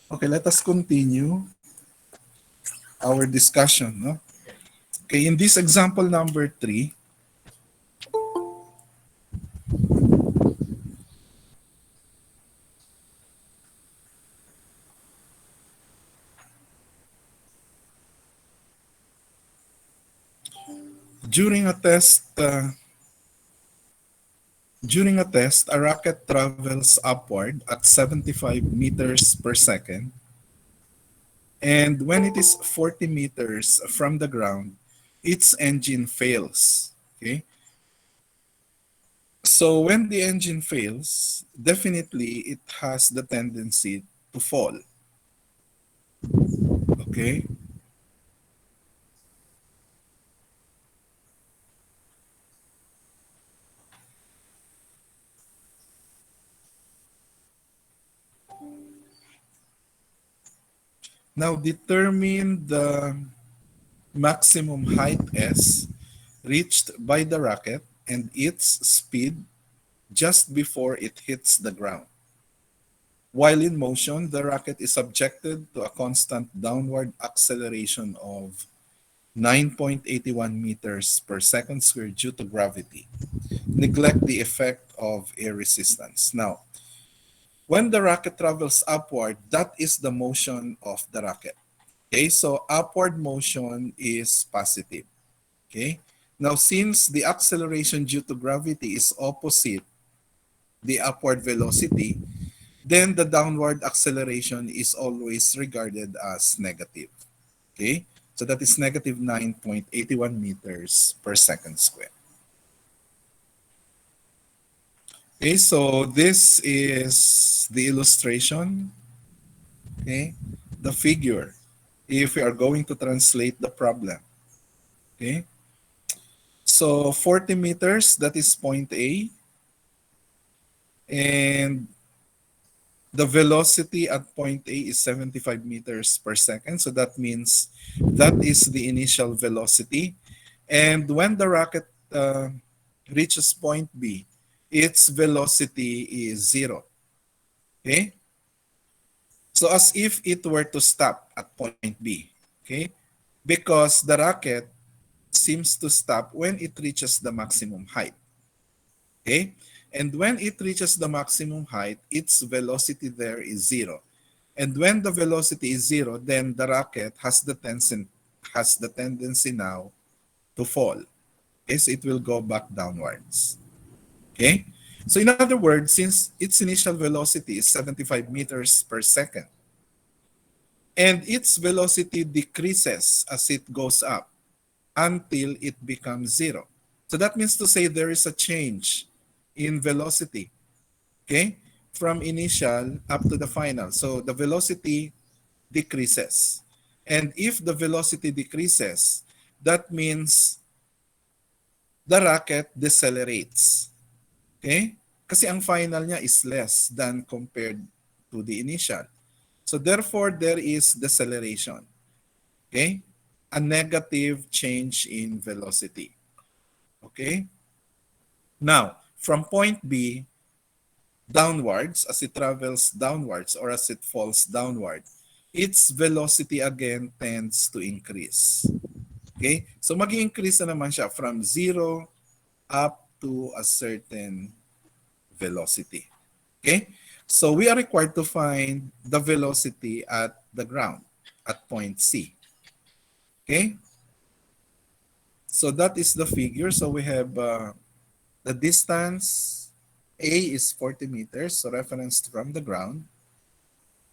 Okay, let us continue our discussion. No? Okay, in this example number 3, during a test, a rocket travels upward at 75 meters per second, and when it is 40 meters from the ground, its engine fails. Okay, so when the engine fails, definitely it has the tendency to fall. Okay, now determine the maximum height S reached by the rocket and its speed just before it hits the ground. While in motion, the rocket is subjected to a constant downward acceleration of 9.81 meters per second squared due to gravity. Neglect the effect of air resistance. Now, when the rocket travels upward, that is the motion of the rocket. Okay, so upward motion is positive. Okay, now since the acceleration due to gravity is opposite the upward velocity, then the downward acceleration is always regarded as negative. Okay, so that is negative 9.81 meters per second squared. Okay, so this is the illustration, okay, the figure, if we are going to translate the problem. Okay, so 40 meters, that is point A, and the velocity at point A is 75 meters per second. So that means that is the initial velocity. And when the rocket reaches point B, its velocity is zero. Okay? So as if it were to stop at point B. Okay? Because the rocket seems to stop when it reaches the maximum height. Okay? And when it reaches the maximum height, its velocity there is zero. And when the velocity is zero, then the rocket has the tendency now to fall. Okay, so it will go back downwards. Okay? So in other words, since its initial velocity is 75 meters per second, and its velocity decreases as it goes up until it becomes zero. So that means to say there is a change in velocity, okay, from initial up to the final. So the velocity decreases. And if the velocity decreases, that means the rocket decelerates. Okay? Kasi ang final niya is less than compared to the initial. So therefore, there is deceleration. Okay? A negative change in velocity. Okay? Now, from point B downwards, as it travels downwards or as it falls downward, its velocity again tends to increase. Okay? So mag-increase na naman siya from 0 up to a certain velocity. Okay? So we are required to find the velocity at the ground, at point C. Okay? So that is the figure. So we have the distance A is 40 meters, so referenced from the ground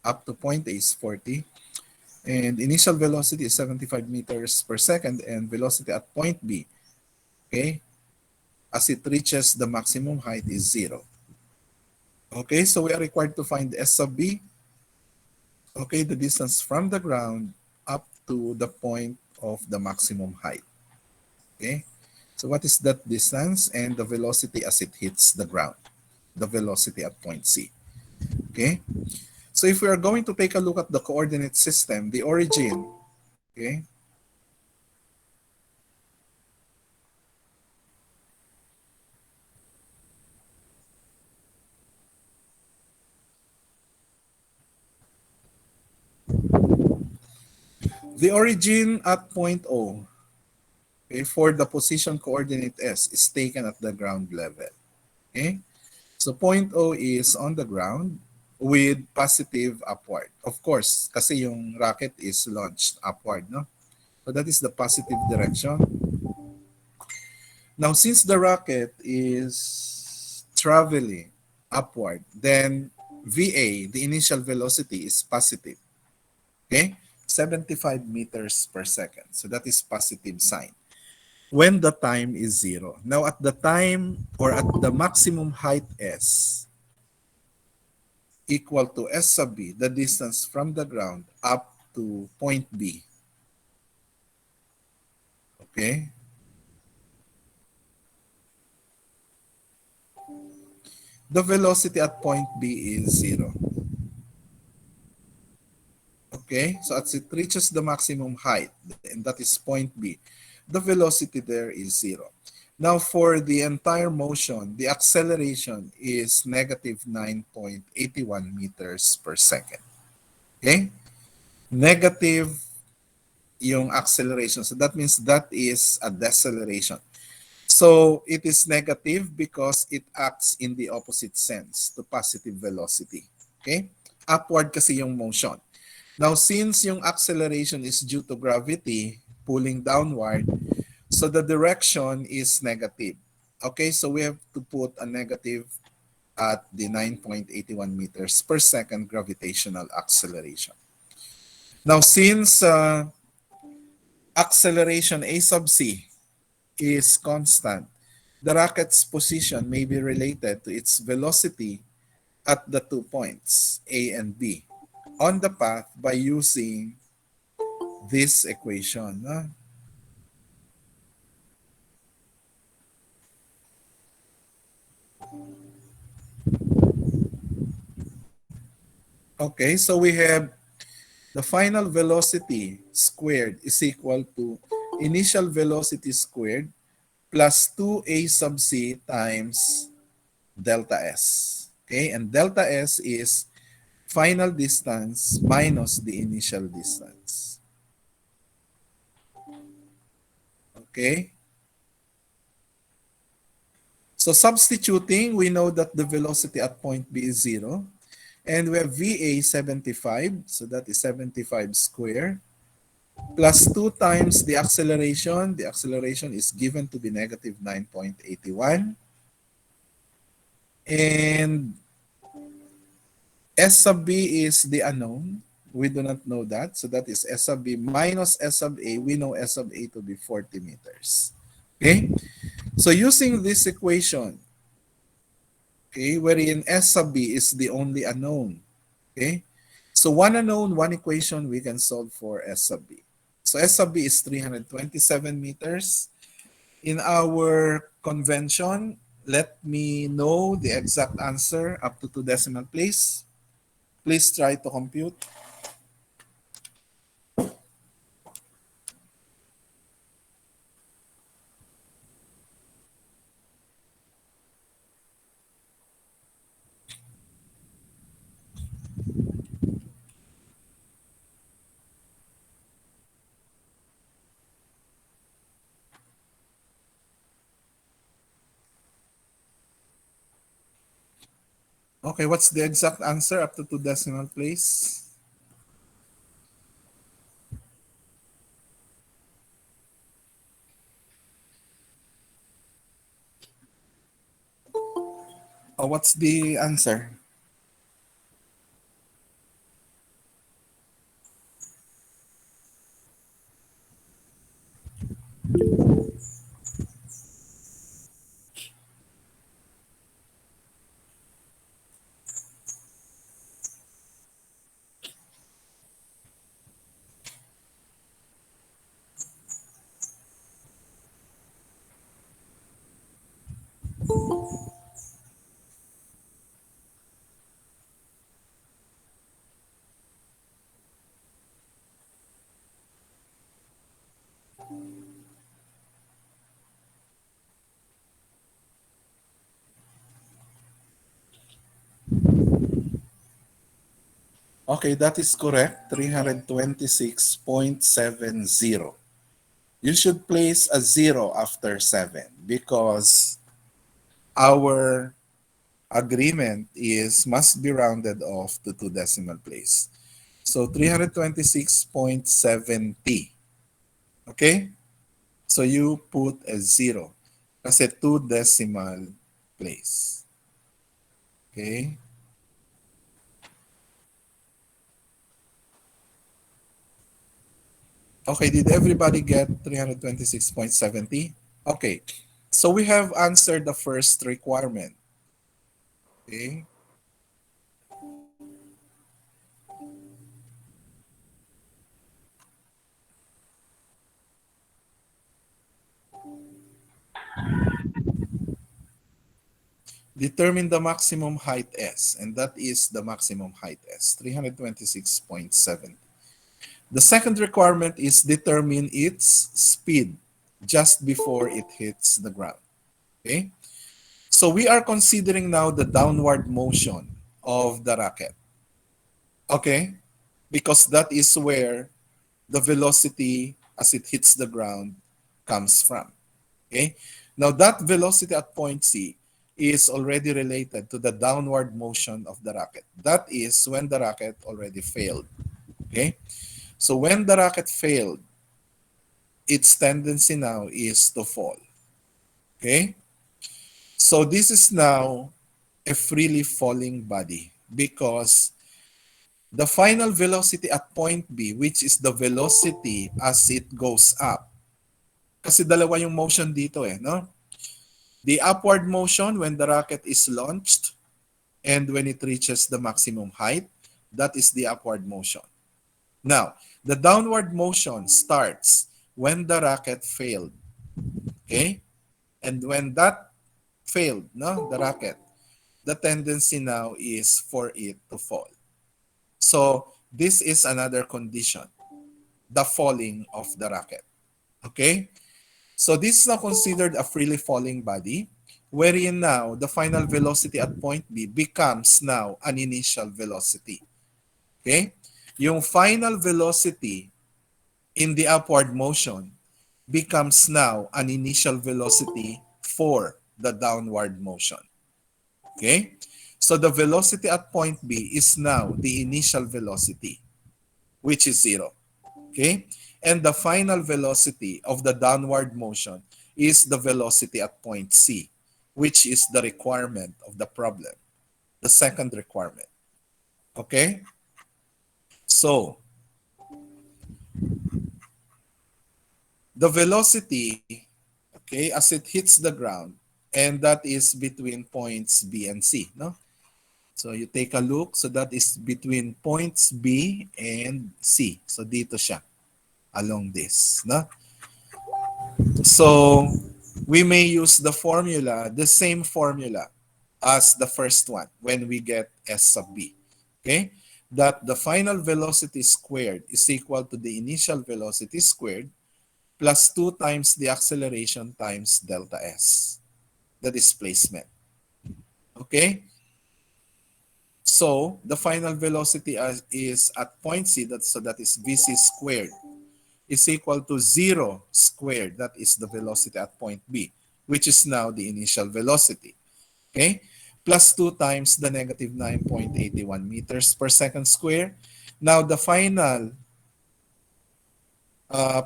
up to point A is 40. And initial velocity is 75 meters per second, and velocity at point B, okay, as it reaches the maximum height is 0. Okay, so we are required to find S sub B, okay, the distance from the ground up to the point of the maximum height. Okay, so what is that distance and the velocity as it hits the ground, the velocity at point C. Okay, so if we are going to take a look at the coordinate system, the origin, okay, The origin at point O, okay, for the position coordinate S is taken at the ground level. Okay? So point O is on the ground with positive upward. Of course, kasi yung rocket is launched upward, no? So that is the positive direction. Now, since the rocket is traveling upward, then VA, the initial velocity, is positive. Okay? 75 meters per second. So that is positive sign when the time is zero. Now, at the time or at the maximum height S equal to S sub B, the distance from the ground up to point B. Okay? The velocity at point B is zero. Okay, so as it reaches the maximum height, and that is point B, the velocity there is zero. Now, for the entire motion, the acceleration is negative 9.81 meters per second. Okay? Negative yung acceleration. So that means that is a deceleration. So it is negative because it acts in the opposite sense to positive velocity. Okay? Upward kasi yung motion. Now, since yung acceleration is due to gravity pulling downward, so the direction is negative. Okay, so we have to put a negative at the 9.81 meters per second gravitational acceleration. Now, since acceleration A sub C is constant, the rocket's position may be related to its velocity at the 2 points, A and B, on the path by using this equation. Okay, so we have the final velocity squared is equal to initial velocity squared plus 2a sub c times delta s. Okay, and delta s is final distance minus the initial distance. Okay, so substituting, we know that the velocity at point B is 0. And we have VA 75, so that is 75 square, plus 2 times the acceleration. The acceleration is given to be negative 9.81. And S sub B is the unknown. We do not know that. So that is S sub B minus S sub A. We know S sub A to be 40 meters. Okay? So using this equation, okay, wherein S sub B is the only unknown. Okay? So one unknown, one equation, we can solve for S sub B. So S sub B is 327 meters. In our convention, let me know the exact answer up to 2 decimal place. Please try to compute. Okay, what's the exact answer up to 2 decimal place? Oh, what's the answer? Okay, that is correct. 326.70. You should place a zero after 7 because our agreement is must be rounded off to two decimal place. So 326.70. Okay? So you put a zero kasi two decimal place. Okay? Okay, did everybody get 326.70? Okay. So we have answered the first requirement. Okay? Determine the maximum height S, and that is the maximum height S, 326.7. The second requirement is determine its speed just before it hits the ground. Okay? So we are considering now the downward motion of the rocket. Okay? Because that is where the velocity as it hits the ground comes from. Okay? Now that velocity at point C is already related to the downward motion of the rocket. That is when the rocket already failed. Okay? So when the rocket failed, its tendency now is to fall. Okay? So this is now a freely falling body because the final velocity at point B, which is the velocity as it goes up. Kasi dalawa yung motion dito eh, no? The upward motion when the rocket is launched and when it reaches the maximum height, that is the upward motion. Now, the downward motion starts when the rocket failed. Okay? And when that failed, no, the rocket, the tendency now is for it to fall. So, this is another condition, the falling of the rocket. Okay? So, this is now considered a freely falling body, wherein now the final velocity at point B becomes now an initial velocity. Okay? Yung final velocity in the upward motion becomes now an initial velocity for the downward motion. Okay? So the velocity at point B is now the initial velocity, which is zero. Okay? And the final velocity of the downward motion is the velocity at point C, which is the requirement of the problem, the second requirement. Okay? So, the velocity, okay, as it hits the ground, and that is between points B and C, no? So you take a look, so that is between points B and C. So dito siya, along this, no? So we may use the formula, the same formula as the first one when we get S sub B, okay? That the final velocity squared is equal to the initial velocity squared plus 2 times the acceleration times delta S, the displacement. Okay? So, the final velocity is at point C, so that is Vc squared, is equal to 0 squared, that is the velocity at point B, which is now the initial velocity. Okay? Plus 2 times the negative 9.81 meters per second square. Now, the final uh,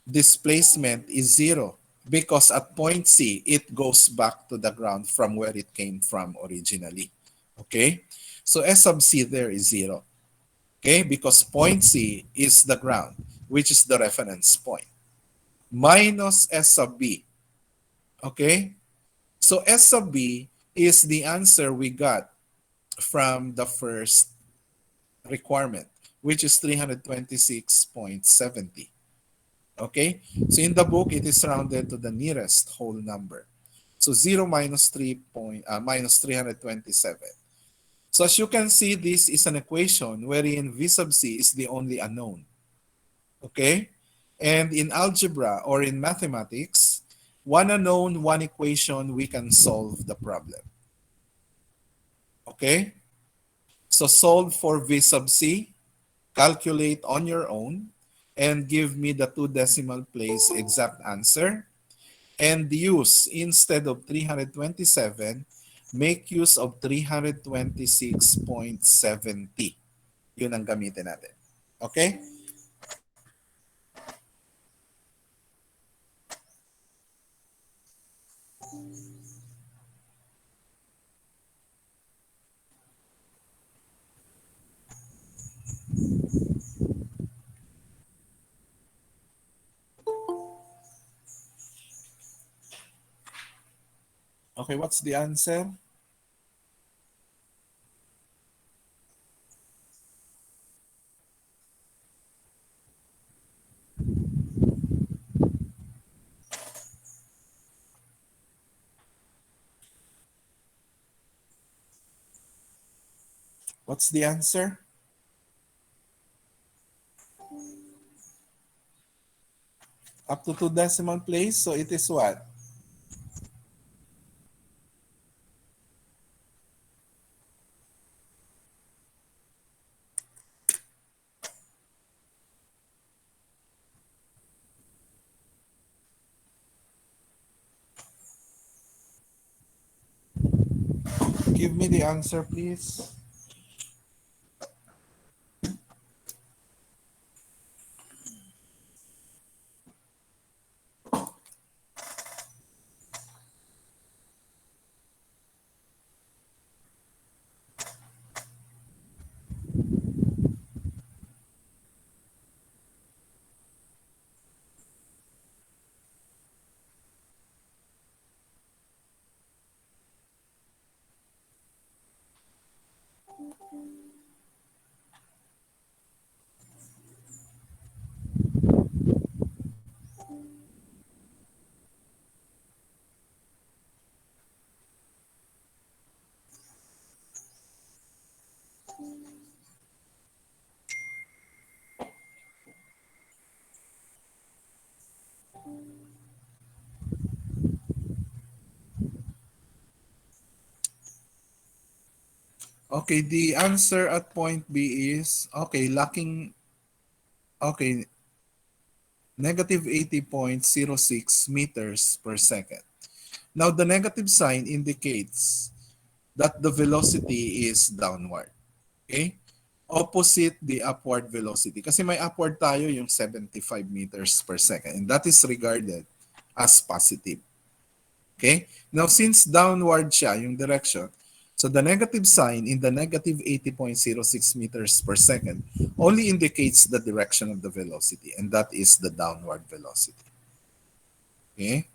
displacement is zero because at point C, it goes back to the ground from where it came from originally. Okay? So S sub C there is zero. Okay? Because point C is the ground, which is the reference point. Minus S sub B. Okay? So S sub B is the answer we got from the first requirement, which is 326.70. Okay? So in the book, it is rounded to the nearest whole number. So 0 minus 327. So as you can see, this is an equation wherein V sub C is the only unknown. Okay? And in algebra or in mathematics, one unknown, one equation, we can solve the problem. Okay? So solve for V sub C, calculate on your own, and give me the two decimal place exact answer. And use, instead of 327, make use of 326.70. Yun ang gamitin natin. Okay? Okay, what's the answer? What's the answer? Up to two decimal place, so it is what? Give me the answer, please. Okay, the answer at point B is, okay, lacking, okay, negative 80.06 meters per second. Now, the negative sign indicates that the velocity is downward. Okay? Opposite the upward velocity. Kasi may upward tayo yung 75 meters per second. And that is regarded as positive. Okay? Now, since downward siya, yung direction, so the negative sign in the negative 80.06 meters per second only indicates the direction of the velocity, and that is the downward velocity. Okay?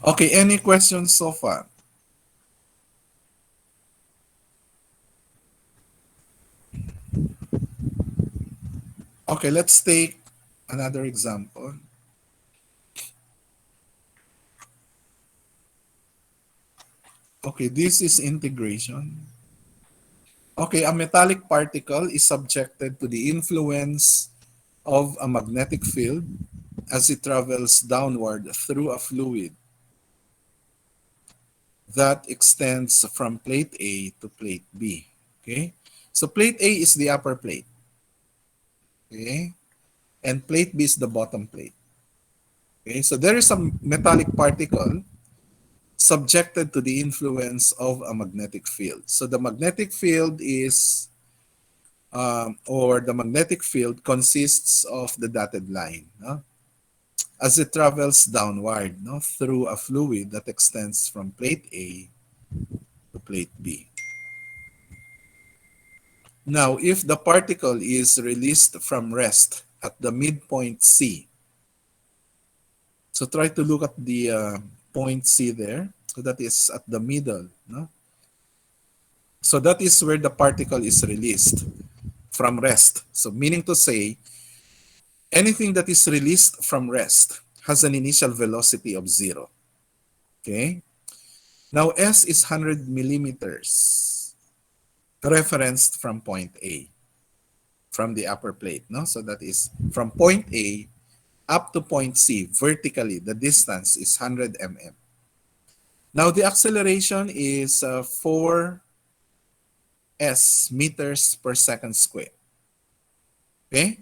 Okay, any questions so far? Okay, let's take another example. Okay, this is integration. Okay, a metallic particle is subjected to the influence of a magnetic field as it travels downward through a fluid that extends from plate A to plate B. Okay, so plate A is the upper plate. Okay, and plate B is the bottom plate. Okay, so there is a metallic particle subjected to the influence of a magnetic field. So the magnetic field is, or the magnetic field consists of the dotted line, no? As it travels downward, no, through a fluid that extends from plate A to plate B. Now, if the particle is released from rest at the midpoint C, so try to look at the point C there. So that is at the middle, no? So that is where the particle is released from rest. So meaning to say, anything that is released from rest has an initial velocity of 0. Okay? Now, S is 100 millimeters, referenced from point A, from the upper plate. No? So that is from point A up to point C, vertically, the distance is 100 mm. Now the acceleration is 4s meters per second square. Okay?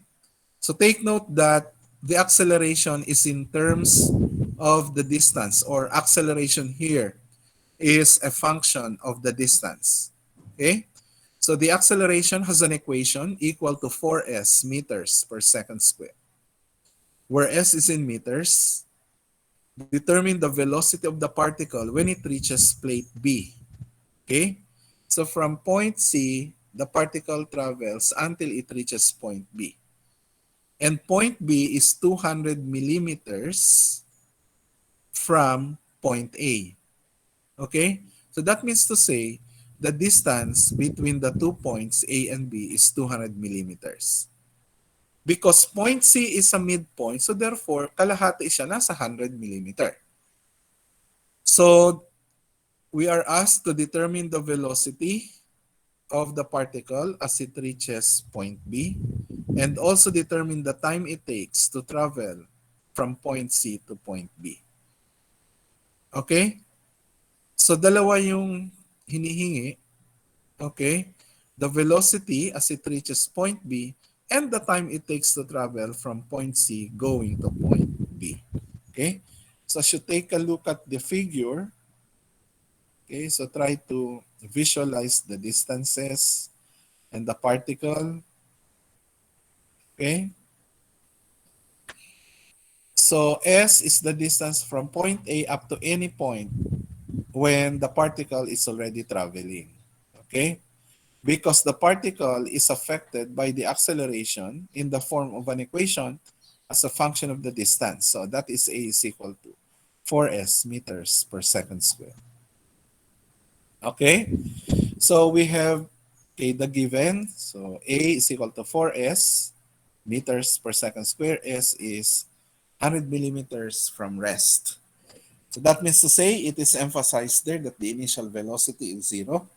So take note that the acceleration is in terms of the distance, or acceleration here is a function of the distance. Okay? So the acceleration has an equation equal to 4s meters per second square, where s is in meters. Determine the velocity of the particle when it reaches plate B. Okay? So from point C, the particle travels until it reaches point B. And point B is 200 millimeters from point A. Okay? So that means to say the distance between the 2 points A and B is 200 millimeters. Because point C is a midpoint, so therefore, kalahati siya nasa 100 millimeter. So we are asked to determine the velocity of the particle as it reaches point B, and also determine the time it takes to travel from point C to point B. Okay? So dalawa yung hinihingi. Okay? The velocity as it reaches point B and the time it takes to travel from point C going to point B. Okay? So as you take a look at the figure, okay, so try to visualize the distances and the particle. Okay? So S is the distance from point A up to any point when the particle is already traveling. Okay? Because the particle is affected by the acceleration in the form of an equation as a function of the distance. So that is A is equal to 4s meters per second square. Okay? So we have the given. So A is equal to 4s meters per second square. S is 100 millimeters from rest. So that means to say it is emphasized there that the initial velocity is 0.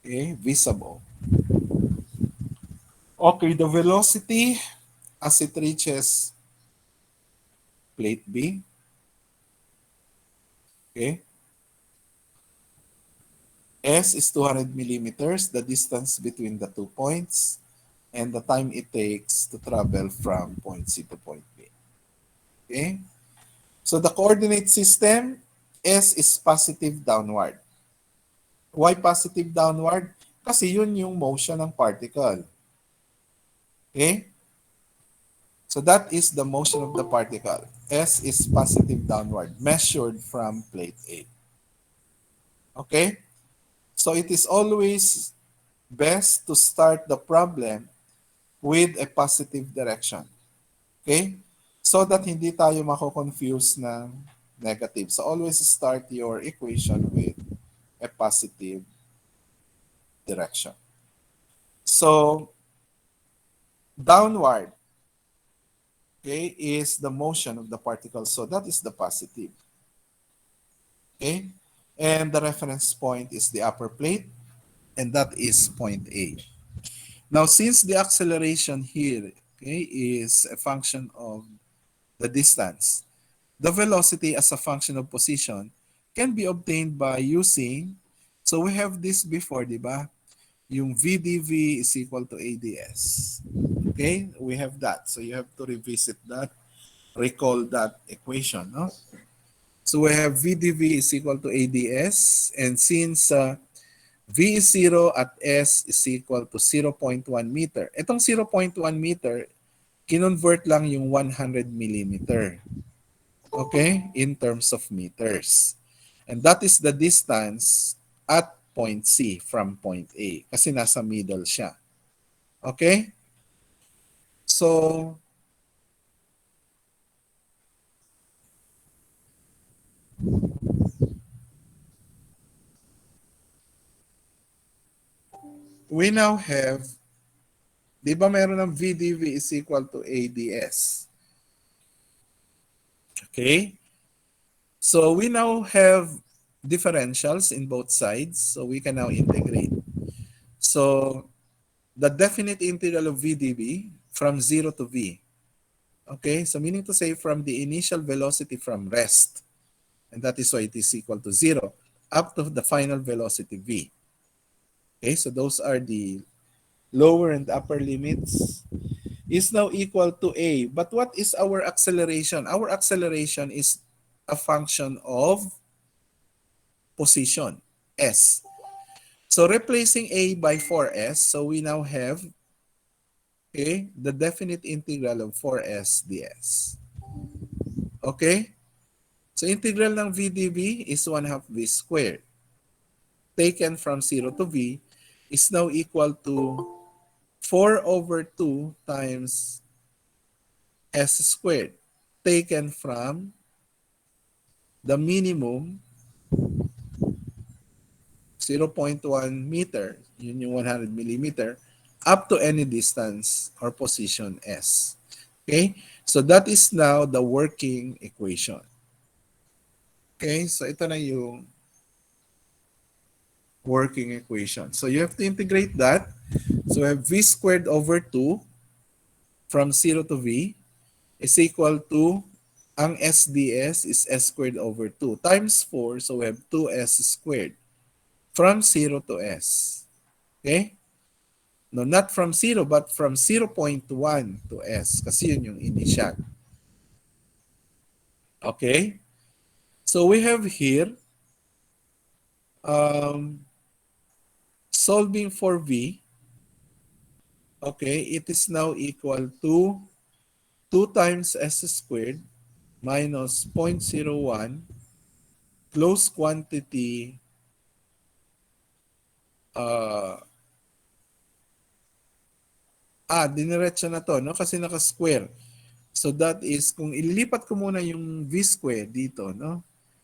Okay, visible. Okay, the velocity as it reaches plate B. Okay. S is 200 millimeters, the distance between the 2 points, and the time it takes to travel from point C to point B. Okay. So the coordinate system, S is positive downward. Why positive downward? Kasi yun yung motion ng particle. Okay? So that is the motion of the particle. S is positive downward, measured from plate A. Okay? So it is always best to start the problem with a positive direction. Okay? So that hindi tayo mako-confuse ng negative. So always start your equation with a positive direction. So downward, okay, is the motion of the particle. So that is the positive. Okay? And the reference point is the upper plate, and that is point A. Now, since the acceleration here, okay, is a function of the distance, the velocity as a function of position can be obtained by using, so we have this before, di ba? Yung VdV is equal to AdS. Okay? We have that. So you have to revisit that, recall that equation, no? So we have VdV is equal to AdS, and since V is 0 at S is equal to 0.1 meter. Itong 0.1 meter, kinonvert lang yung 100 millimeter. Okay? In terms of meters. And that is the distance at point C from point A. Kasi nasa middle siya. Okay? So, we now have, di ba meron ng VdV is equal to AdS? Okay? So we now have differentials in both sides, so we can now integrate. So the definite integral of VdV from 0 to V. Okay, so meaning to say from the initial velocity from rest, And that is why it is equal to 0 up to the final velocity v. Okay, so those are the lower and upper limits is now equal to a. But what is our acceleration? Our acceleration is a function of position, s. So replacing a by 4s, so we now have, okay, the definite integral of 4s ds. Okay? So integral ng v dv is 1 half v squared. Taken from 0 to v is now equal to 4 over 2 times s squared. Taken from the minimum 0.1 meter, yun yung 100 millimeter, up to any distance or position s. Okay? So that is now the working equation. Okay? So ito na yung working equation. So you have to integrate that. So we have v squared over 2 from 0 to v is equal to, ang SDS is s squared over 2 times 4. So we have 2s squared from 0 to s. Okay? No, not from 0, but from 0.1 to s. Kasi yun yung initial. Okay? So we have here, solving for v, okay, it is now equal to 2 times s squared minus 0.01 close quantity diniretso na to, no? Kasi naka-square. So that is, kung ililipat ko muna yung v squared dito, no?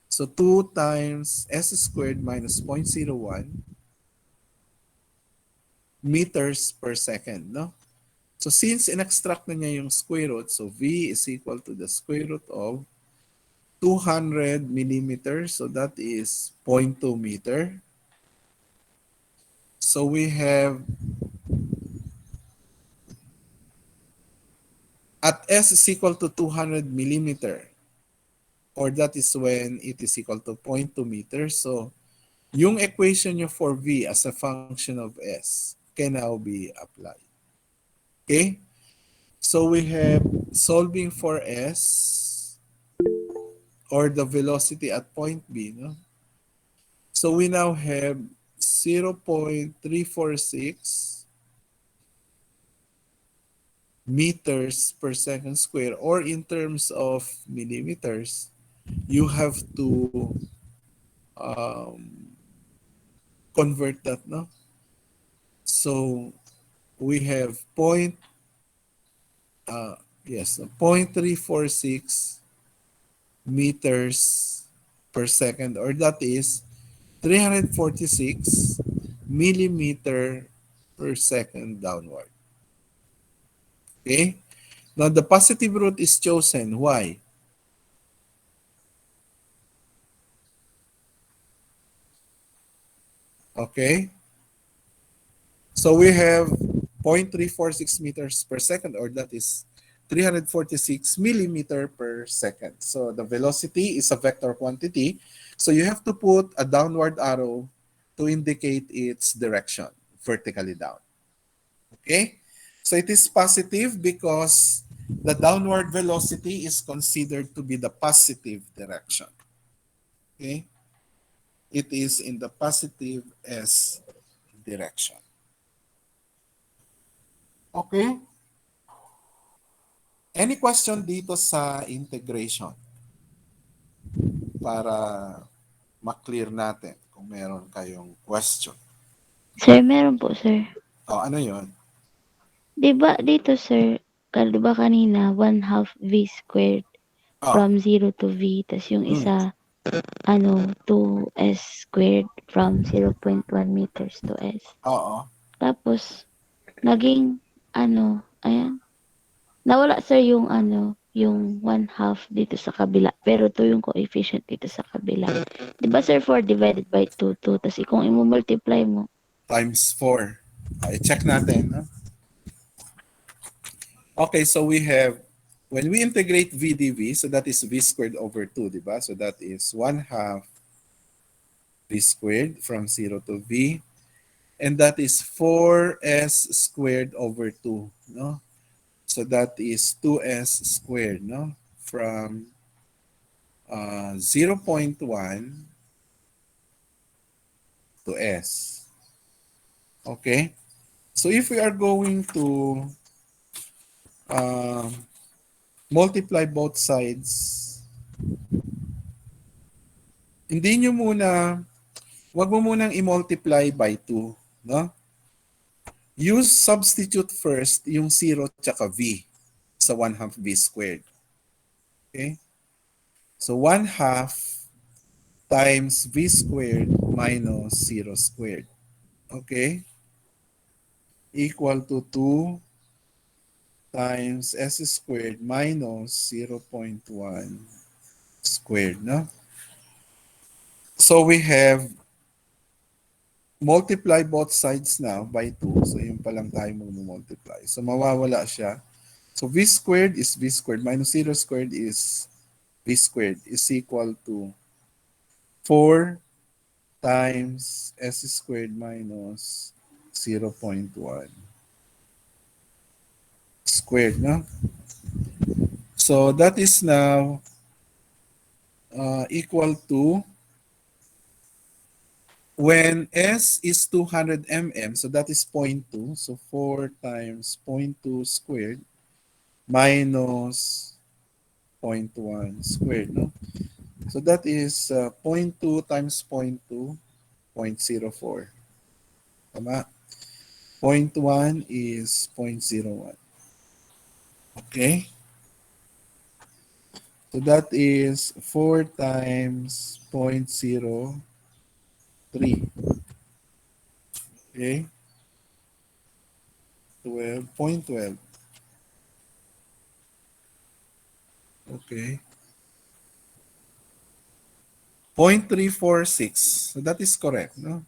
So 2 times s squared minus 0.01 meters per second, no? So since in-extract na niya yung square root, so v is equal to the square root of 200 millimeters. So that is 0.2 meter. So we have, at s is equal to 200 millimeter, or that is when it is equal to 0.2 meters. So yung equation nyo for v as a function of s can now be applied. Okay? So we have solving for s, or the velocity at point b, no? So we now have 0.346 meters per second square, or in terms of millimeters, you have to convert that, no? So we have 0.346 meters per second, or that is 346 millimeter per second downward. Okay? Now the positive root is chosen. Why? Okay? So we have 0.346 meters per second, or that is 346 millimeter per second. So the velocity is a vector quantity. So you have to put a downward arrow to indicate its direction, vertically down. Okay? So it is positive because the downward velocity is considered to be the positive direction. Okay? It is in the positive S direction. Okay? Any question dito sa integration? Para ma-clear natin kung meron kayong question. Sir, meron po, sir. Ano yun? Di ba dito, sir, di ba kanina, 1 half v squared from 0 to v, tas yung isa, 2s squared from 0.1 meters to s. Oo. Tapos, naging, ayan, nawala, sir, yung, yung 1 half dito sa kabila. Pero 2 yung coefficient dito sa kabila. Di ba, sir, 4 divided by 2, 2. Tapos, kung i-multiply mo, Times 4. I-check natin. Okay, so we have When we integrate v dv, so that is v squared over 2, di ba? So that is 1 half v squared from 0 to v. And that is 4s squared over 2, no? So that is 2s squared, no? From 0.1 to s. Okay? So if we are going to um, multiply both sides, hindi nyo muna, wag mo munang i-multiply by 2, no? Use substitute first yung 0 tsaka v sa 1 half v squared. Okay? So 1 half times v squared minus 0 squared. Okay? Equal to 2 times s squared minus 0.1 squared. No? So we have multiply both sides now by 2. So yun pa lang tayo multiply. So mawawala siya. So v squared is v squared minus 0 squared is v squared is equal to 4 times s squared minus 0.1 squared. No? So that is now equal to, when s is 200 mm, so that is 0.2. So 4 times 0.2 squared minus 0.1 squared. No? So that is 0.2 times 0.2, 0.04. Tama? 0.1 is 0.01. Okay? So that is 4 times 0.03. Okay? 12.12. Okay. 0.346. So that is correct, no?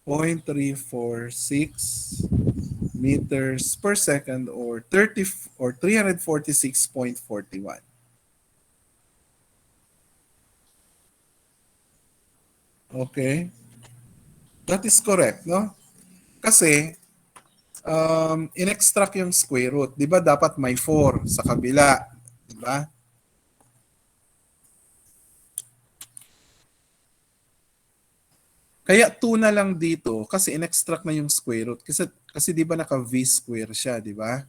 0.346 meters per second, or 346.41. Okay? That is correct, no? Kasi in-extract yung square root. 'Di ba dapat may 4 sa kabila, 'di ba? Kaya 2 na lang dito kasi in-extract na yung square root. Kasi 'di ba naka v square siya, 'di ba?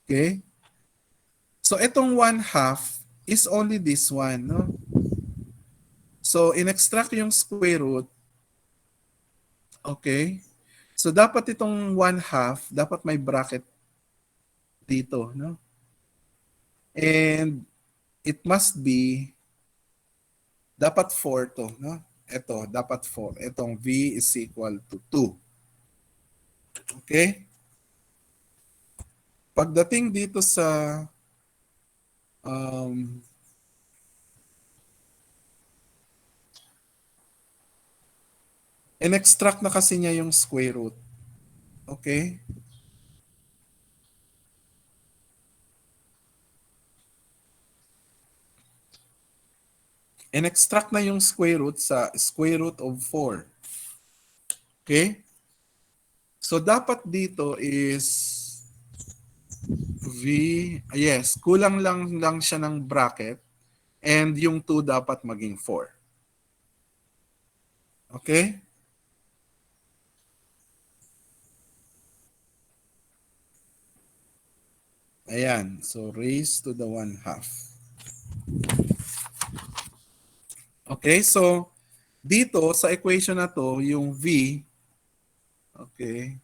Okay? So itong 1 half is only this one, no? So in-extract yung square root, okay? So dapat itong 1 half, dapat may bracket dito, no? And it must be, dapat 4 to, no? Ito, dapat 4. Itong v is equal to 2. Okay? Pagdating dito sa um, in-extract na kasi niya yung square root. Okay? In-extract na yung square root sa square root of 4. Okay? So dapat dito is v, yes, kulang lang siya ng bracket, and yung 2 dapat maging 4. Okay? Ayan. So raised to the 1 half. Okay? So dito sa equation na to, yung v, okay,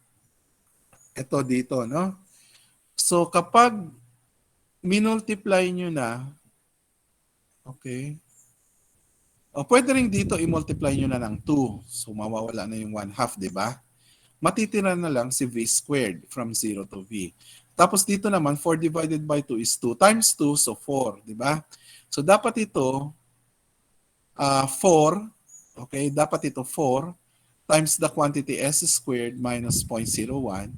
ito dito, no? So kapag minultiply nyo na, okay, o pwede rin dito i-multiply nyo na ng 2. So mawawala na yung 1 half, di ba? Matitira na lang si v squared from 0 to v. Tapos dito naman, 4 divided by 2 is 2 times 2, so 4, di ba? So dapat ito, 4, okay, dapat ito 4 times the quantity s squared minus 0.01,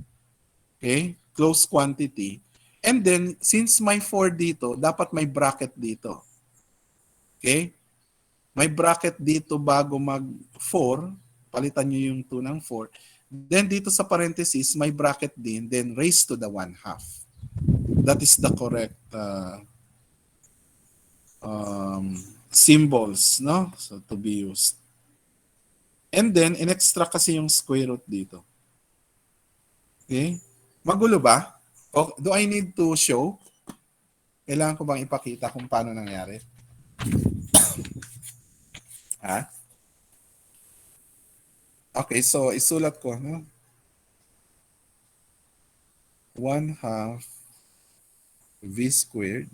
okay, close quantity. And then, since may 4 dito, dapat may bracket dito. Okay? May bracket dito bago mag 4. Palitan nyo yung 2 ng 4. Then, dito sa parenthesis, may bracket din. Then, raised to the 1/2. That is the correct symbols, no? So, to be used. And then, in-extract kasi yung square root dito. Okay? Magulo ba? O, do I need to show? Kailangan ko bang ipakita kung paano nangyari? Ha? Okay, so isulat ko, no? 1/2 v squared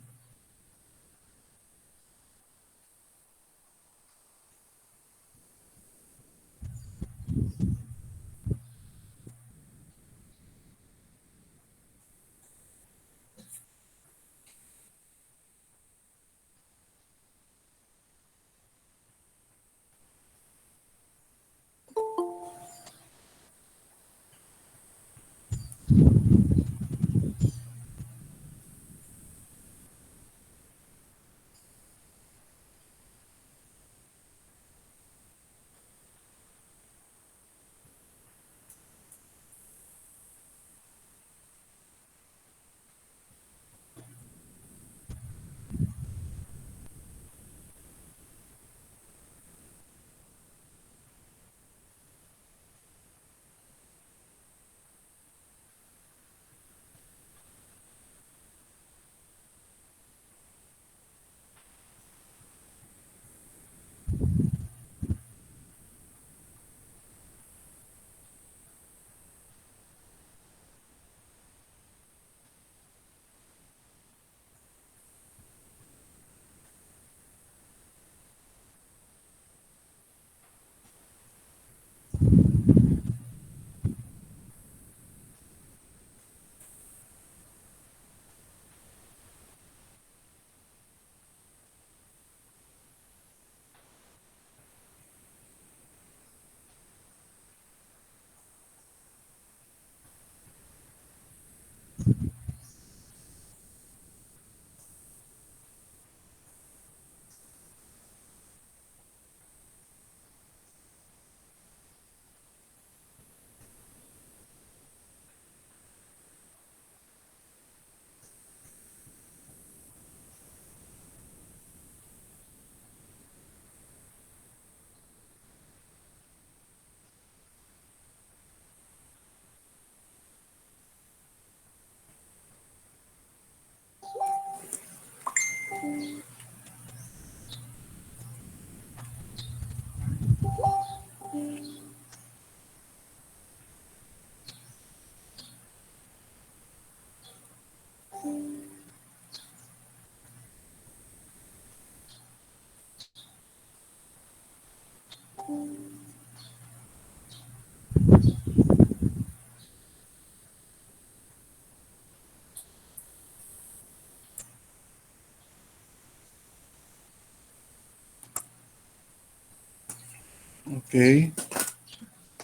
Okay.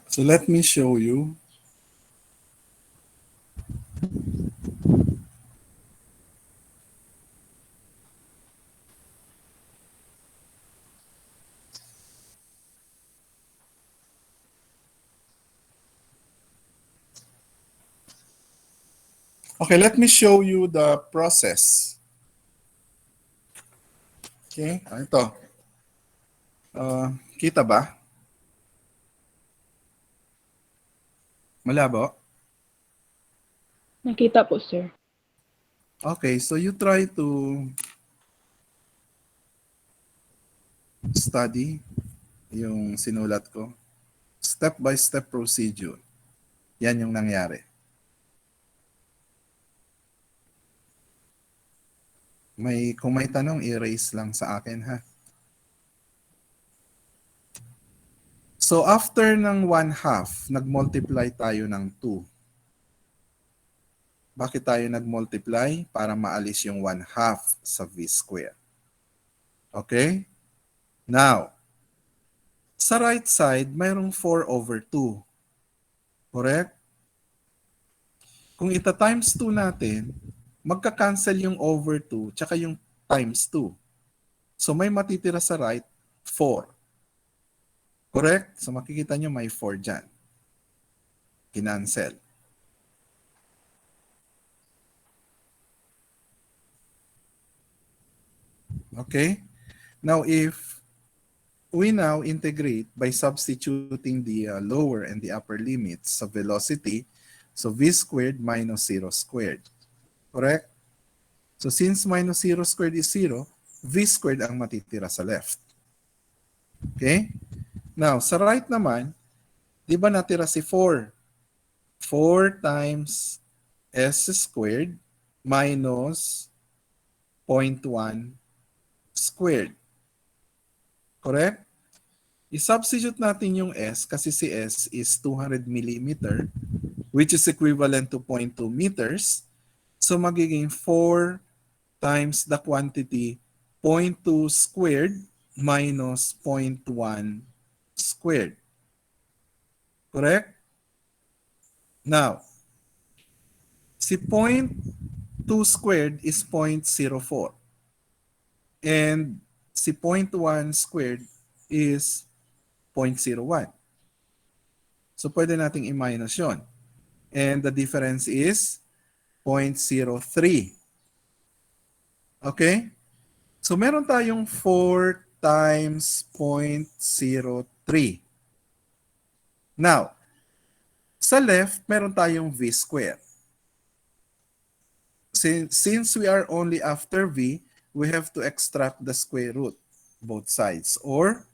So let me show you. Okay, let me show you the process. Okay, ito. Kita ba? Malabo? Nakita po, sir. Okay, so you try to study yung sinulat ko. Step-by-step procedure. Yan yung nangyari. Kung may tanong, erase lang sa akin, ha? So, after ng 1/2, nag-multiply tayo ng 2. Bakit tayo nag-multiply? Para maalis yung 1/2 sa v square. Okay? Now, sa right side, mayroong 4/2. Correct? Kung ita times 2 natin, magka-cancel yung over 2 tsaka yung times 2. So may matitira sa right, 4. Correct? So makikita nyo may 4 dyan. Kinancel. Okay? Now if we now integrate by substituting the lower and the upper limits of velocity, so v squared minus 0 squared. Correct? So since minus 0 squared is 0, v squared ang matitira sa left. Okay? Now, sa right naman, di ba natira si 4? 4 times s squared minus 0.1 squared. Correct? I-substitute natin yung s kasi si s is 200 millimeter, which is equivalent to 0.2 meters. So magiging 4 times the quantity 0.2 squared minus 0.1 squared. Correct? Now, si 0.2 squared is 0.04. And si 0.1 squared is 0.01. So pwede nating i-minus yon. And the difference is 0.03. Okay? So meron tayong 4 times 0.03. Now, sa left, meron tayong v square. Since we are only after v, we have to extract the square root, both sides. Or,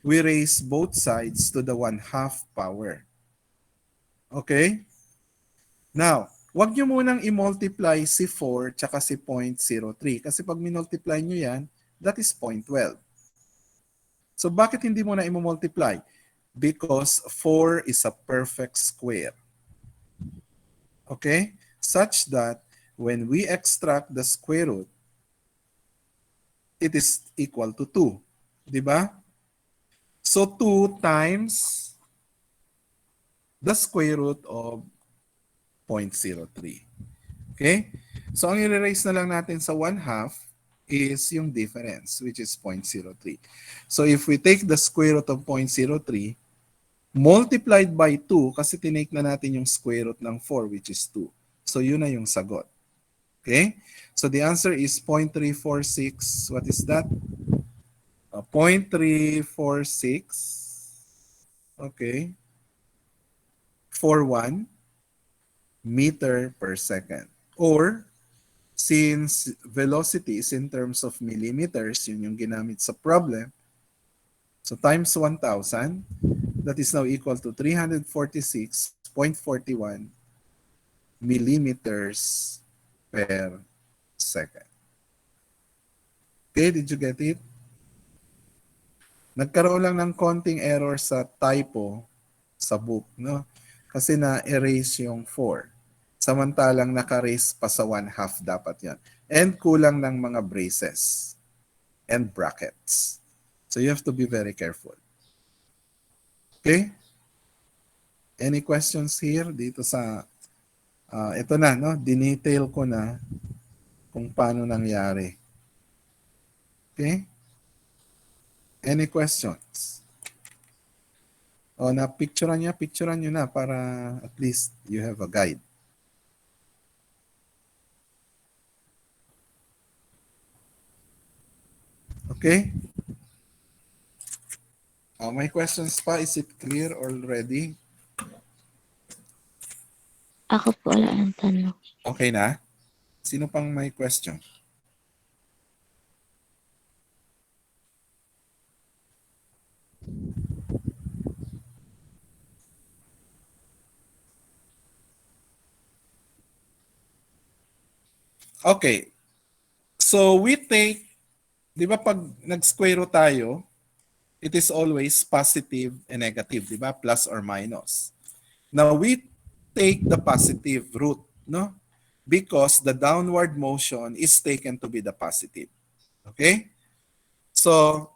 we raise both sides to the 1/2 power. Okay? Now, wag nyo munang i-multiply si 4 tsaka si 0.03. Kasi pag minultiply nyo yan, that is 0.12. So bakit hindi mo na i-multiply? Because 4 is a perfect square. Okay? Such that when we extract the square root, it is equal to 2. Diba? So 2 times the square root of 0.03. Okay? So ang i-erase na lang natin sa 1/2 is yung difference, which is 0.03. So if we take the square root of 0.03, multiplied by 2, kasi tinake na natin yung square root ng 4, which is 2. So yun na yung sagot. Okay? So the answer is 0.346. What is that? 0.346. Okay. 41 meter per second. Or, since velocity is in terms of millimeters, yun yung ginamit sa problem, so times 1,000, that is now equal to 346.41 millimeters per second. Okay, did you get it? Nagkaroon lang ng konting error sa typo sa book, no? Kasi na-erase yung 4. Samantalang naka-raise pa sa 1/2 dapat yan. And kulang ng mga braces and brackets. So you have to be very careful. Okay? Any questions here dito sa ito na, no? Dinetail ko na kung paano nangyari. Okay? Any questions? O picturean nyo na para at least you have a guide. Okay? May questions pa? Is it clear already? Ako po wala ng tanong. Okay na? Sino pang may question? Okay. So we take, di ba pag nag-square root tayo, it is always positive and negative, di ba? Plus or minus. Now we take the positive root, no? Because the downward motion is taken to be the positive. Okay? So,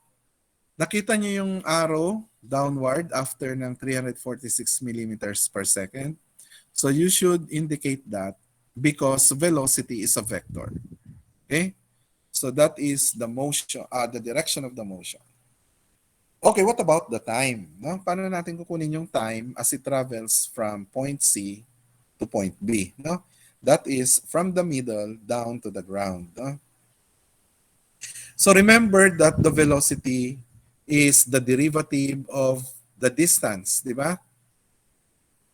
nakita niyo yung arrow downward after ng 346 millimeters per second. So you should indicate that because velocity is a vector. Okay? So that is the motion, the direction of the motion. Okay, what about the time? No? Paano natin kukunin yung time as it travels from point C to point B? No? That is from the middle down to the ground. No? So remember that the velocity is the derivative of the distance, di ba?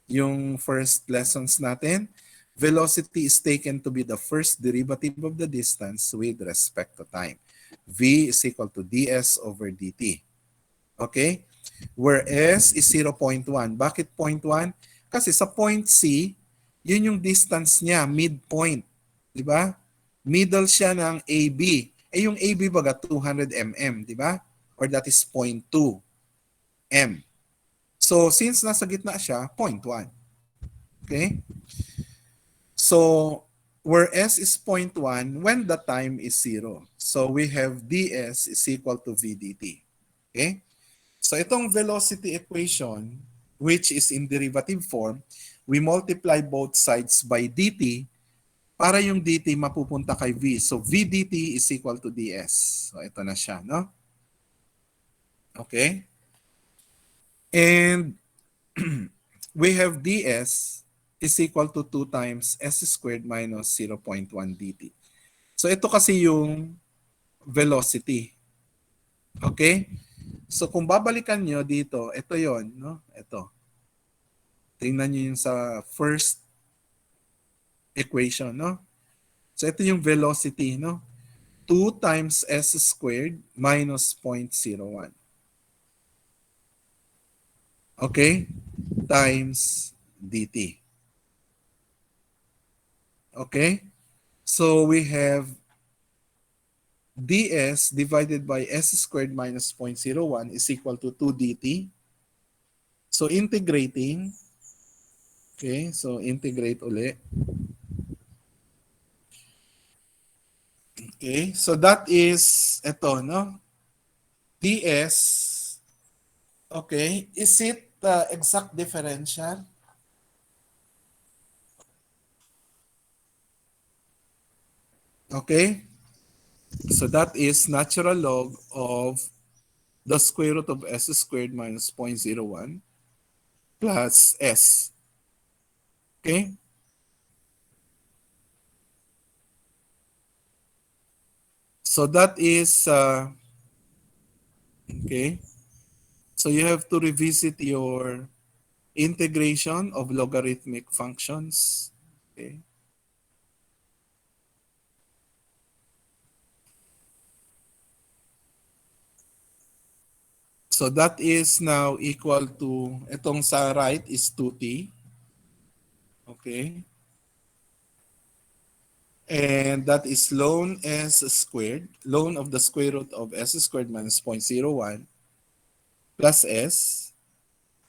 Yung first lessons natin, velocity is taken to be the first derivative of the distance with respect to time. V is equal to ds over dt. Okay? Where S is 0.1. Bakit 0.1? Kasi sa point C, yun yung distance niya, midpoint. Di ba? Middle siya ng AB. Eh yung AB baga 200 mm, di ba? Or that is 0.2 m. So since nasa gitna siya, 0.1. Okay? So where S is 0.1 when the time is 0. So we have ds is equal to v dt. Okay? So itong velocity equation, which is in derivative form, we multiply both sides by dt para yung dt mapupunta kay v. So v dt is equal to ds. So ito na siya, no? Okay? And we have ds is equal to 2 times s squared minus 0.1 dt. So ito kasi yung velocity. Okay? So kung babalikan nyo dito, ito yon, no? Ito. Tingnan nyo yung sa first equation, no? So ito yung velocity, no? 2 times s squared minus 0.01. Okay? Times dt. Okay? So we have ds divided by s squared minus 0.01 is equal to 2 dt. So integrating, okay, so integrate uli. Okay, so that is ito, no? ds, okay, is it exact differential? Okay, so that is natural log of the square root of s squared minus 0.01 plus s. Okay, so that is, okay, so you have to revisit your integration of logarithmic functions. Okay. So that is now equal to, itong sa right is 2t. Okay. And that is ln s squared, ln of the square root of s squared minus 0.01 plus s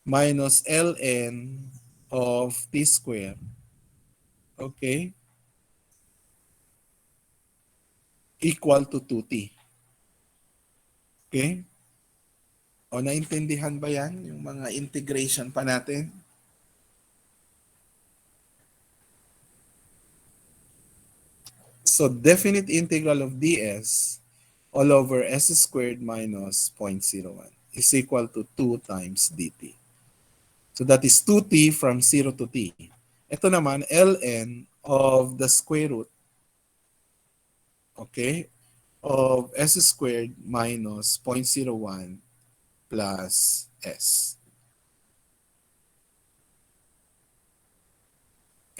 minus ln of t squared. Okay. Equal to 2t. Okay. O naintindihan ba yan? Yung mga integration pa natin? So definite integral of ds all over s squared minus 0.01 is equal to 2 times dt. So that is 2t from 0 to t. Ito naman, ln of the square root, okay, of s squared minus 0.01 plus s.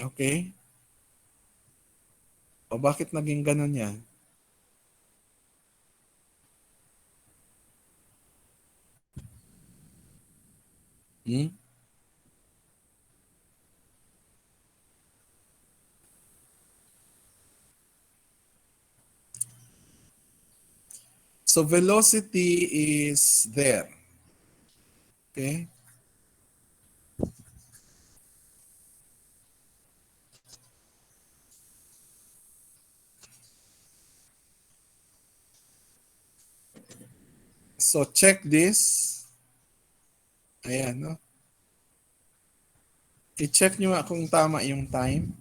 Okay? O bakit naging ganun yan? Hmm? So velocity is there. Okay? So check this. Ayan, no? I-check nyo nga kung tama yung time.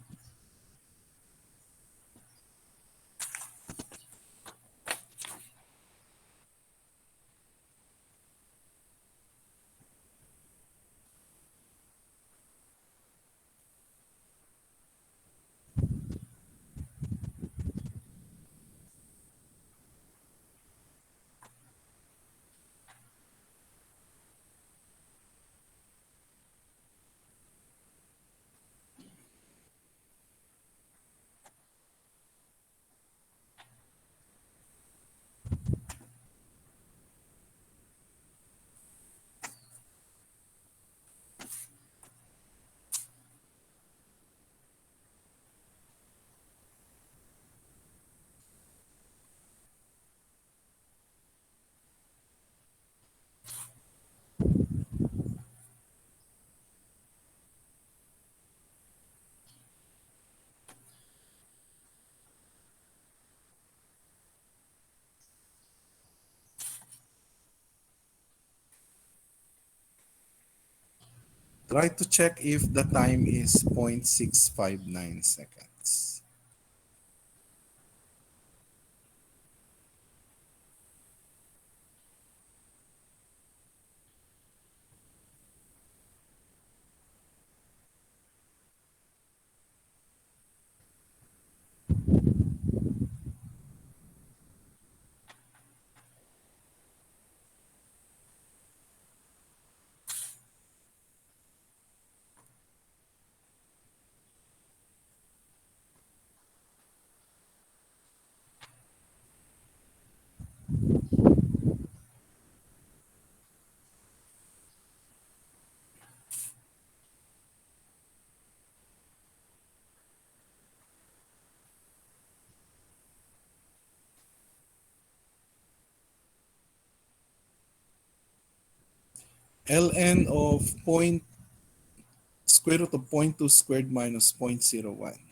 Try to check if the time is 0.659 seconds. Ln of point square root of zero point 0.2 squared minus 0.01.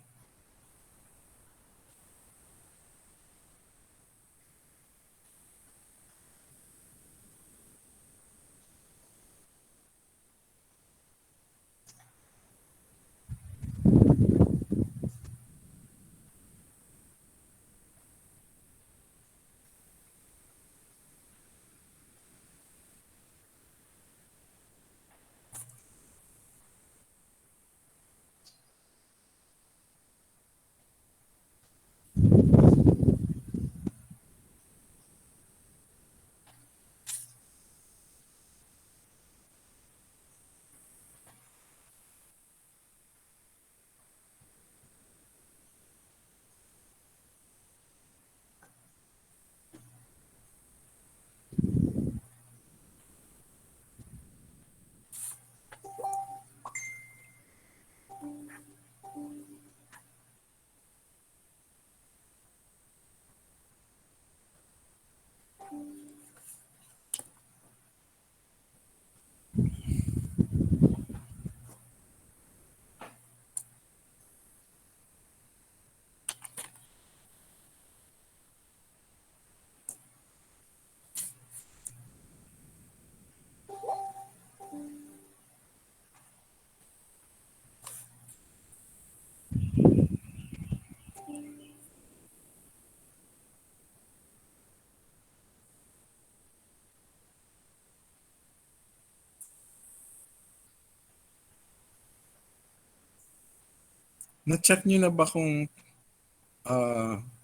Na-check nyo na ba kung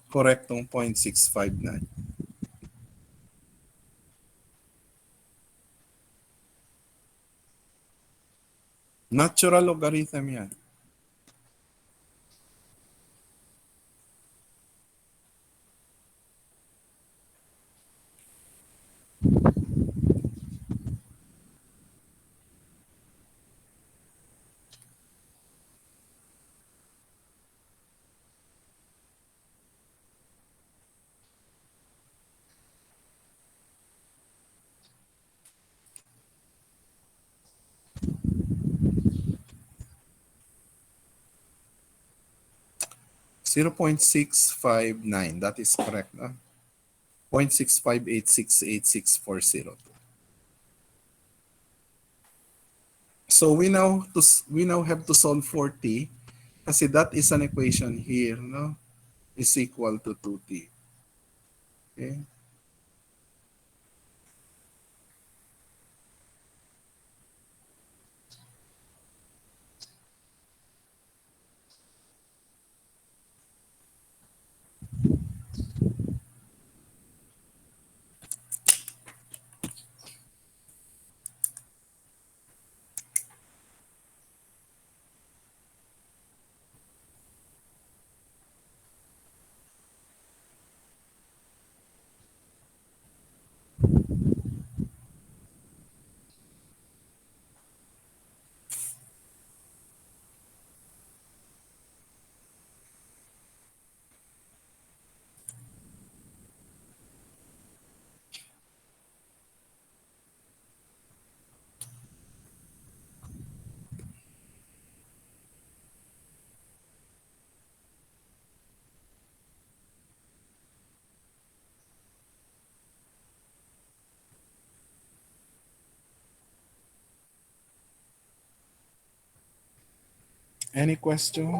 korektong 0.659? Natural logarithm yan. Zero point 0.659. That is correct. 0.658686402. So we now have to solve for t kasi that is an equation here, no? Is equal to 2t. Okay? Any question?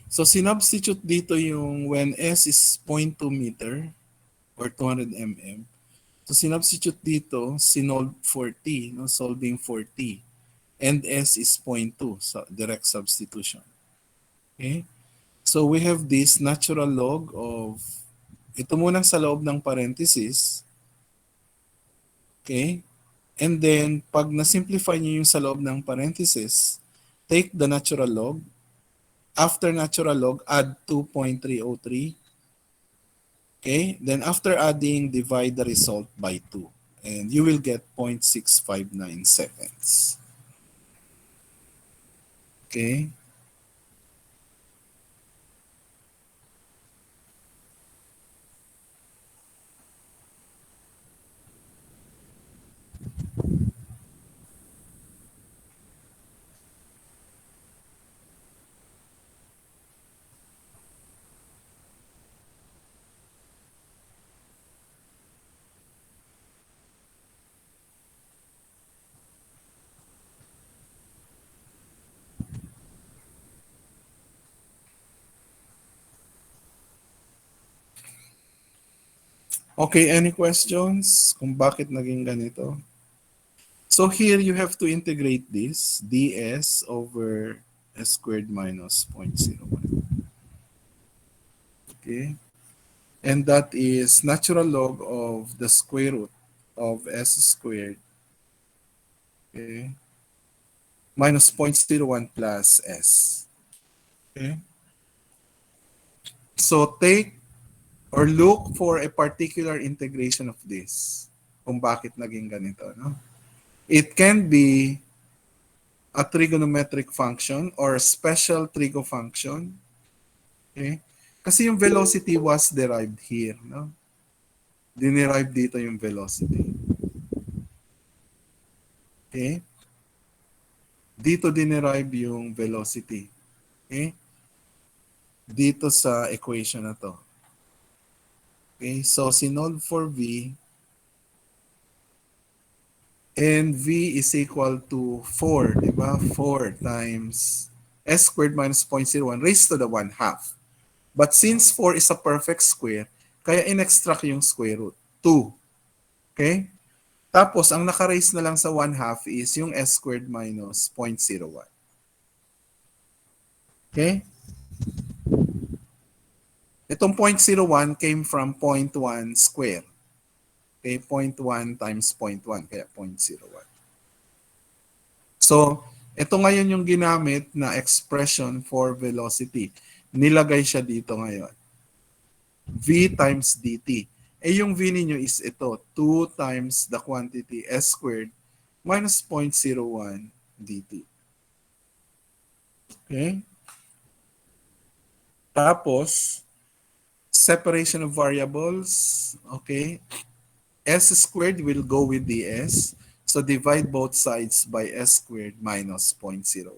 So sinubstitute dito yung when S is 0.2 meter or 200 mm. So sinubstitute dito, sinolve for T, no? Solving for T. And S is 0.2, so direct substitution. Okay? So we have this natural log of, ito muna sa loob ng parenthesis, okay? And then, pag na-simplify niyo yung sa loob ng parenthesis, take the natural log. After natural log, add 2.303. Okay? Then after adding, divide the result by 2. And you will get 0.659 seconds. Okay? Okay, any questions kung bakit naging ganito? So here you have to integrate this ds over s squared minus 0.01. Okay? And that is natural log of the square root of s squared, okay, minus 0.01 plus s. Okay? So take or look for a particular integration of this kung bakit naging ganito. No? It can be a trigonometric function or special trigo function. Okay? Kasi yung velocity was derived here. No? Dinerive dito yung velocity. Okay? Dito dinerive yung velocity. Okay? Dito sa equation na to. Okay? So, sinolve for V, and V is equal to 4, di ba? 4 times S squared minus 0.01 raised to the 1 half. But since 4 is a perfect square, kaya in-extract yung square root. 2. Okay? Tapos, ang naka-raise na lang sa 1 half is yung S squared minus 0.01. Okay? Itong 0.01 came from 0.1 square. Okay? 0.1 times 0.1, kaya 0.01. So, ito ngayon yung ginamit na expression for velocity. Nilagay siya dito ngayon. V times dt. Eh yung V ninyo is ito, 2 times the quantity S squared minus 0.01 dt. Okay? Tapos, separation of variables, okay? S squared will go with ds. So divide both sides by S squared minus 0.01.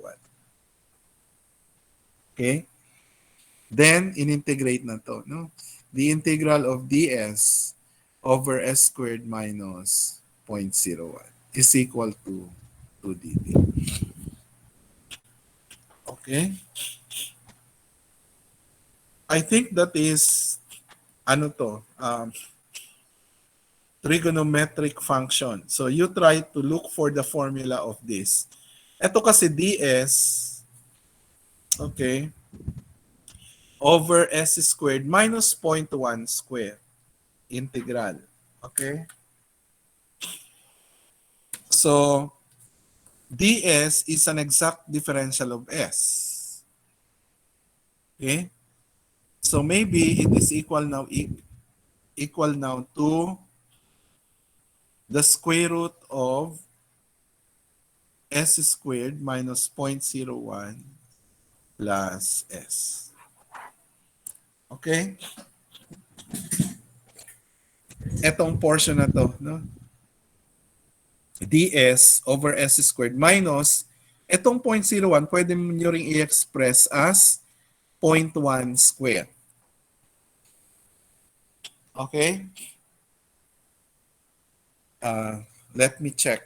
Okay? Then, in-integrate na to. No? The integral of ds over S squared minus 0.01 is equal to 2 dt. Okay? I think that is, ano to, trigonometric function. So you try to look for the formula of this. Ito kasi ds, okay, over s squared minus 0.1 square integral. Okay? So, ds is an exact differential of s. Okay? So maybe it is equal now to the square root of s squared minus 0.01 plus s. Okay? Etong portion na to, no? ds over s squared minus Itong 0.01, pwede nyo ring i-express as 0.1 square. Okay? Uh, Let me check.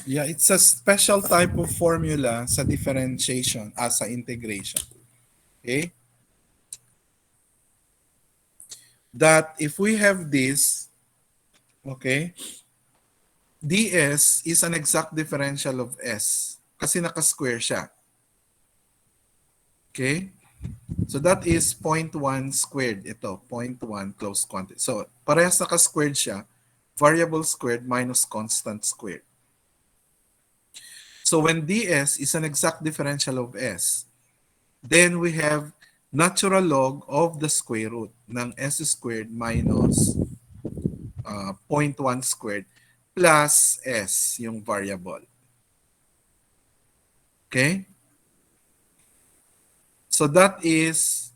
Yeah, it's a special type of formula sa differentiation as sa integration. Okay? That if we have this, okay, ds is an exact differential of s kasi naka-square siya. Okay? So that is 0.1 squared. Ito, 0.1 closed quantity. So parehas naka-squared siya, variable squared minus constant squared. So when ds is an exact differential of s, then we have natural log of the square root ng s squared minus 0.1 squared plus s, yung variable. Okay? So that is,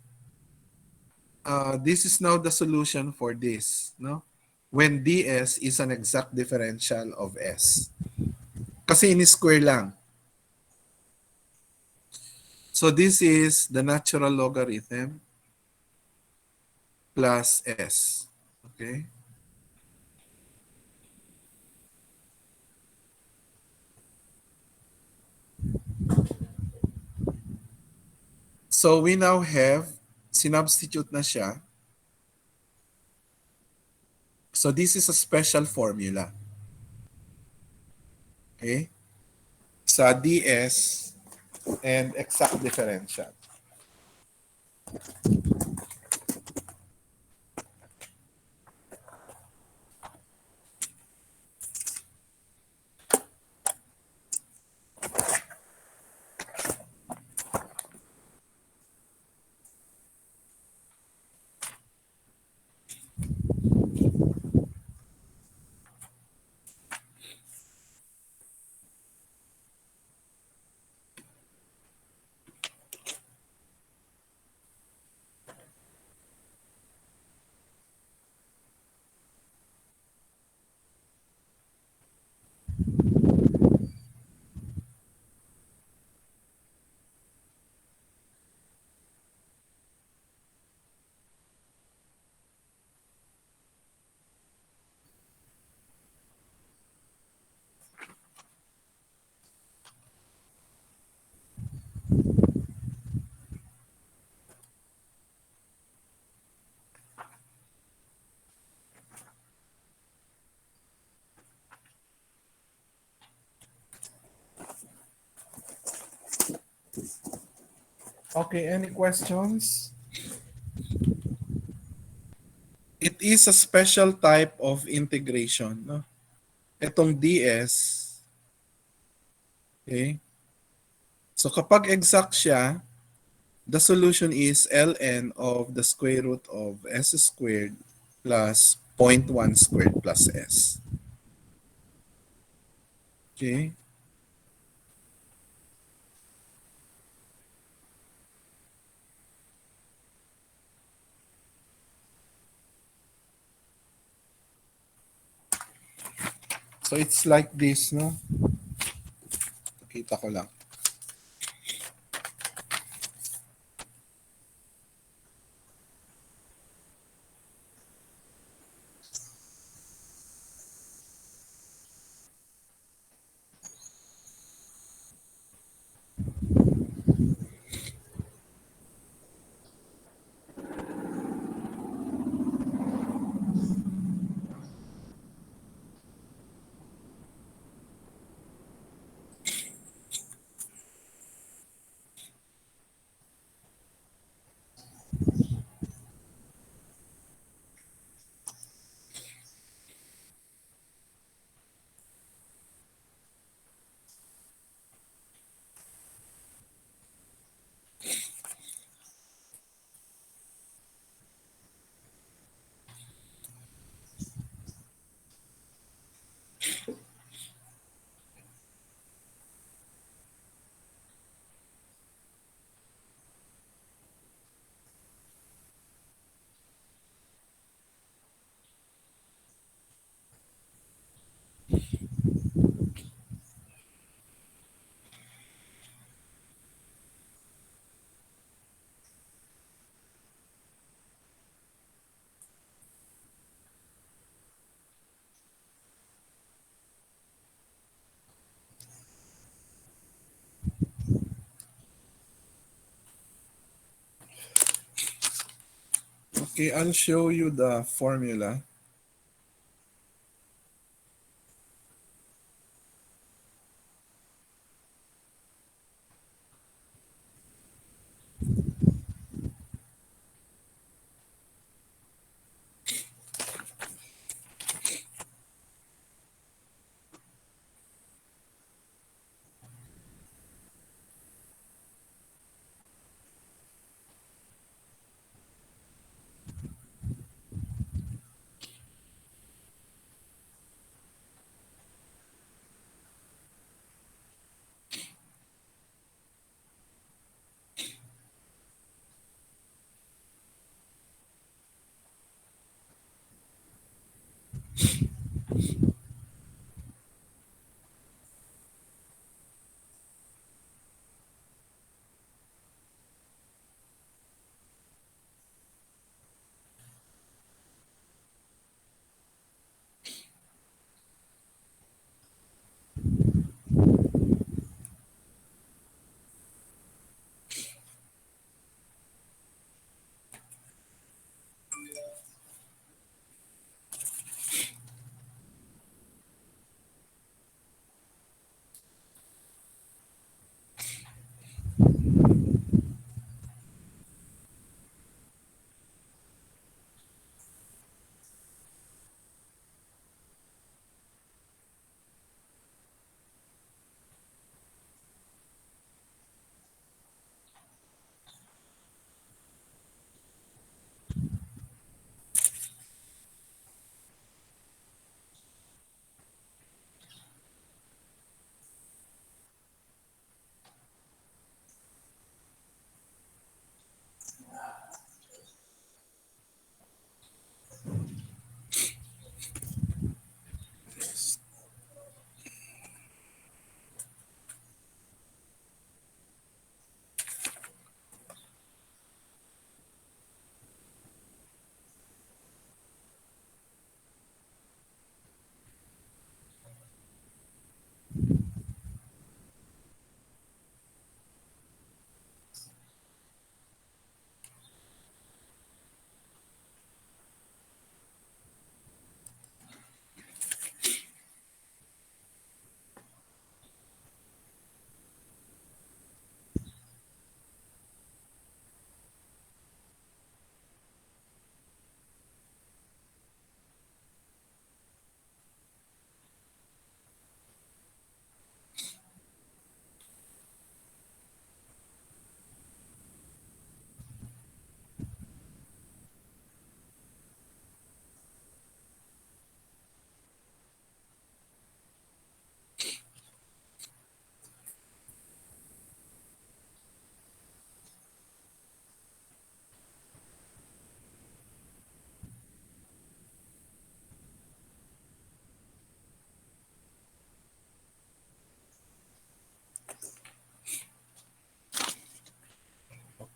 this is now the solution for this, no? When ds is an exact differential of s. Kasi in-square lang. So this is the natural logarithm plus s. Okay? So we now have, sinubstitute na siya. So this is a special formula. Okay? Sa ds and exact differential. Okay, any questions? It is a special type of integration. No? Itong ds, okay? So kapag exact siya, the solution is ln of the square root of s squared plus 0.1 squared plus s. Okay? So it's like this, no? Kita ko lang. Okay, I'll show you the formula.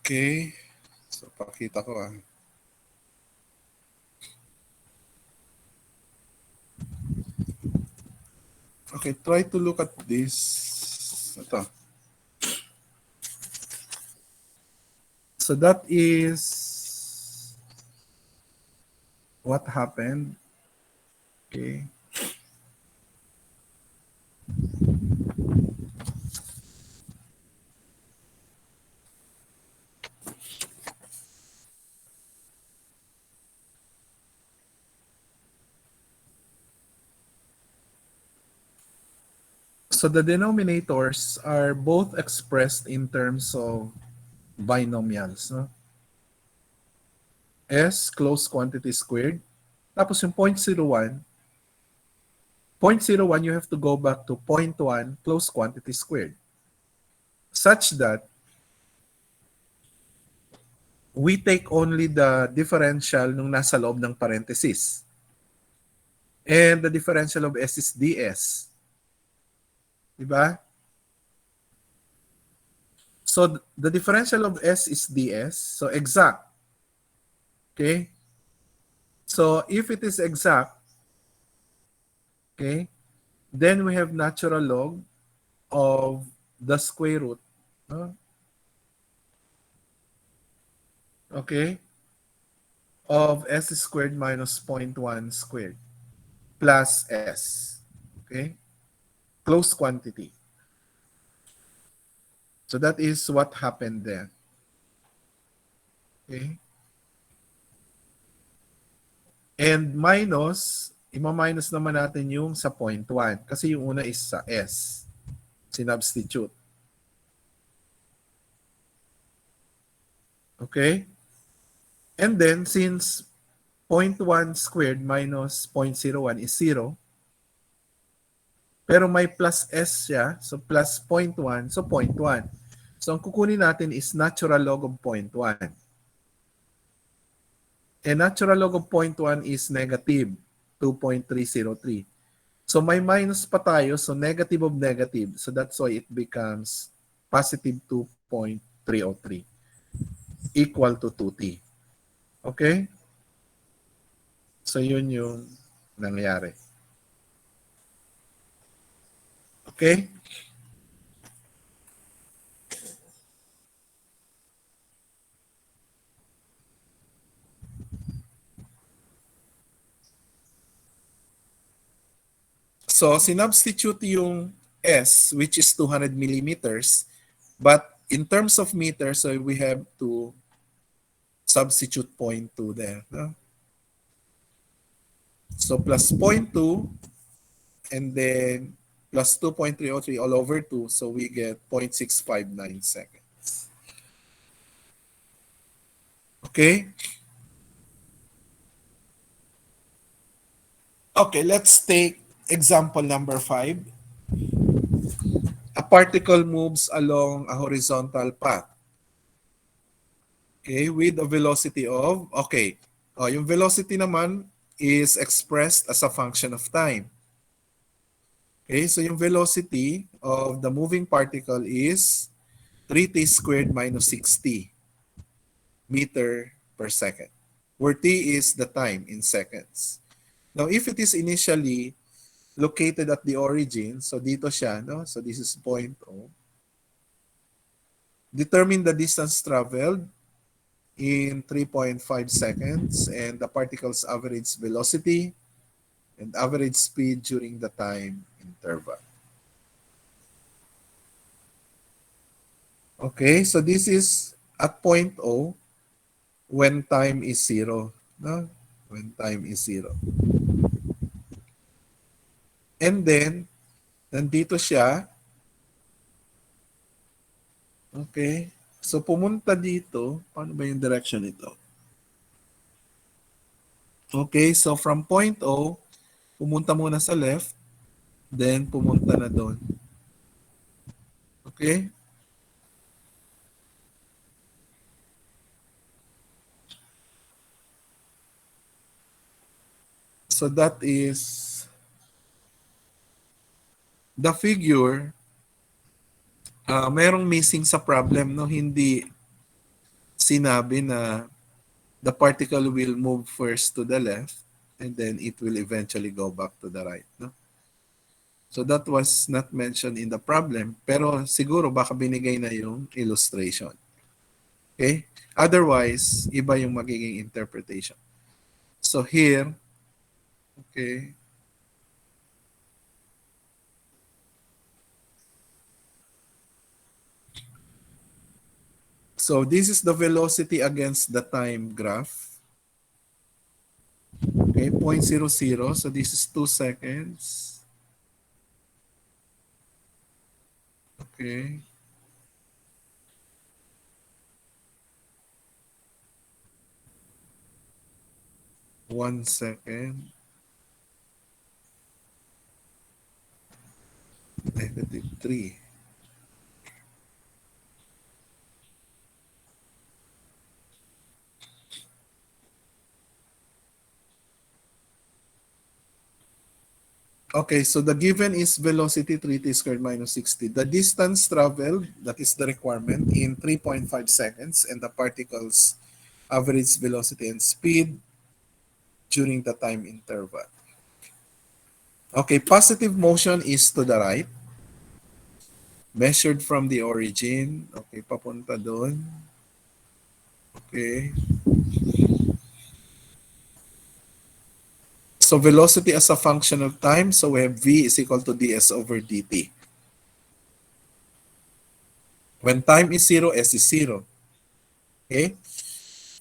Okay. So, pakita ko ah. Okay, try to look at this. Ito. So that is what happened. Okay. So the denominators are both expressed in terms of binomials. No? S, closed quantity squared. Tapos yung 0.01, you have to go back to 0.1 closed quantity squared. Such that we take only the differential nung nasa loob ng parenthesis. And the differential of S is ds. Diba? So the differential of S is ds. So exact. Okay? So if it is exact, okay, then we have natural log of the square root. Okay? Of S squared minus 0.1 squared plus S. Okay? Close quantity. So that is what happened there. Okay? And minus, ima-minus naman natin yung sa 0.1 kasi yung una is sa S. Sinubstitute. Okay? And then, since 0.1 squared minus 0.01 is 0, pero may plus S siya, so plus 0.1, so 0.1. So, ang kukunin natin is natural log of 0.1. And natural log of 0.1 is negative 2.303. So may minus pa tayo, so negative of negative. So that's why it becomes positive 2.303 equal to 2t. Okay? So yun yung nangyari. Okay? So sinubstitute yung S, which is 200 millimeters. But in terms of meters, so we have to substitute 0.2 there. No? So plus 0.2 and then plus 2.303 all over 2. So we get 0.659 seconds. Okay? Okay, let's take example number 5. A particle moves along a horizontal path. Okay, with a velocity of, okay, yung velocity naman is expressed as a function of time. Okay, so yung velocity of the moving particle is 3t squared minus 6t meter per second, where t is the time in seconds. Now, if it is initially located at the origin, so dito siya, no? So this is point O. Determine the distance traveled in 3.5 seconds and the particle's average velocity and average speed during the time interval. Okay, so this is at point O when time is 0. No? When time is 0. And then, nandito siya. Okay. So, pumunta dito. Paano ba yung direction nito? Okay, so from point O, pumunta muna sa left, then pumunta na doon. Okay? So that is the figure. Merong missing sa problem, no? Hindi sinabi na the particle will move first to the left and then it will eventually go back to the right. No? So that was not mentioned in the problem, pero siguro baka binigay na yung illustration. Okay? Otherwise, iba yung magiging interpretation. So here, okay, so this is the velocity against the time graph. Okay, 0.00. So this is 2 seconds. Okay. -1 second. -3. Okay, so the given is velocity 3t squared minus 60. The distance traveled, that is the requirement, in 3.5 seconds, and the particle's average velocity and speed during the time interval. Okay, positive motion is to the right, measured from the origin. Okay, papunta doon. Okay. So velocity as a function of time, so we have v is equal to ds over dt. When time is 0, s is 0. Okay?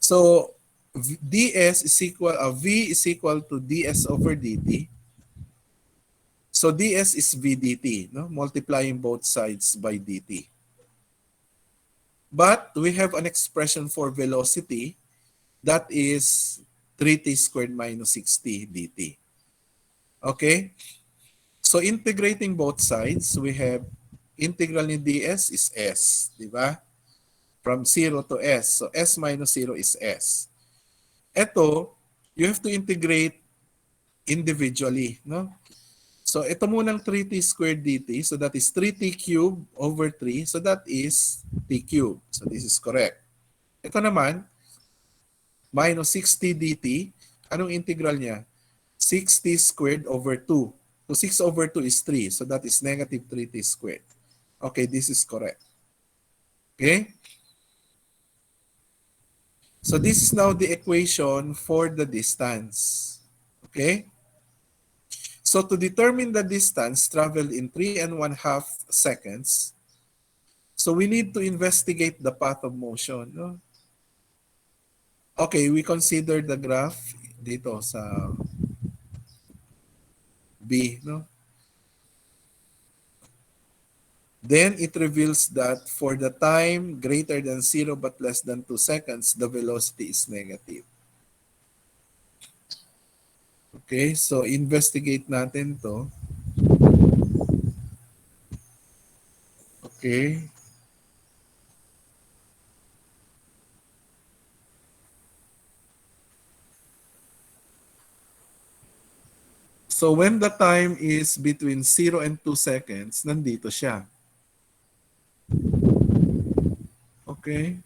So ds is equal, v is equal to ds over dt. So ds is v dt, no? Multiplying both sides by dt. But we have an expression for velocity that is 3t squared minus 60 dt. Okay? So integrating both sides, we have integral ni ds is s, di ba? From 0 to s. So s minus 0 is s. Ito, you have to integrate individually, no? So ito munang 3t squared dt, so that is 3t cubed over 3, so that is t cubed. So this is correct. Ito naman, minus 60 dt, anong integral niya? 6t squared over 2. So 6 over 2 is 3, so that is negative 3t squared. Okay, this is correct. Okay? So this is now the equation for the distance. Okay? So to determine the distance traveled in 3.5 seconds, so we need to investigate the path of motion. No? Okay, we consider the graph dito sa B. No? Then it reveals that for the time greater than 0 but less than 2 seconds, the velocity is negative. Okay, so investigate natin to. Okay. So when the time is between 0 and 2 seconds, nandito siya. Okay.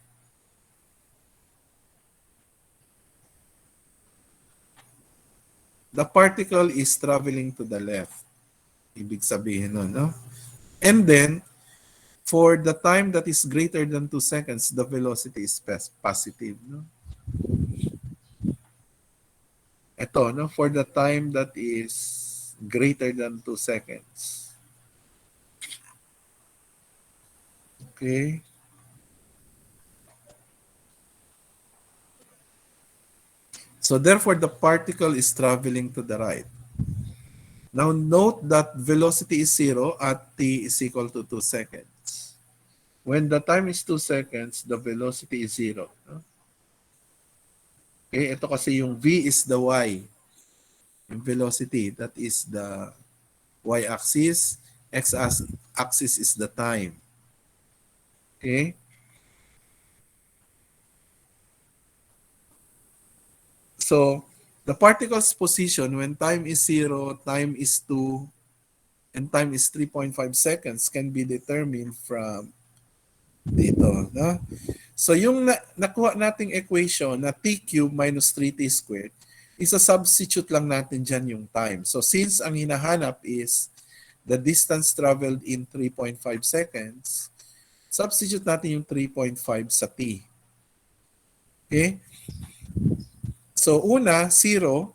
The particle is traveling to the left. Ibig sabihin nun, no? And then, for the time that is greater than 2 seconds, the velocity is positive, no? Ito, no? For the time that is greater than 2 seconds. Okay. So therefore, the particle is traveling to the right. Now note that velocity is 0 at t is equal to 2 seconds. When the time is 2 seconds, the velocity is 0. No? Okay, ito kasi yung v is the y. Yung velocity, that is the y-axis. X-axis is the time. Okay? So, the particle's position when time is 0, time is 2, and time is 3.5 seconds can be determined from dito, no? So yung nakuha nating equation na t cube minus 3t squared, isa-substitute lang natin dyan yung time. So since ang hinahanap is the distance traveled in 3.5 seconds, substitute natin yung 3.5 sa t. Okay? So una, 0.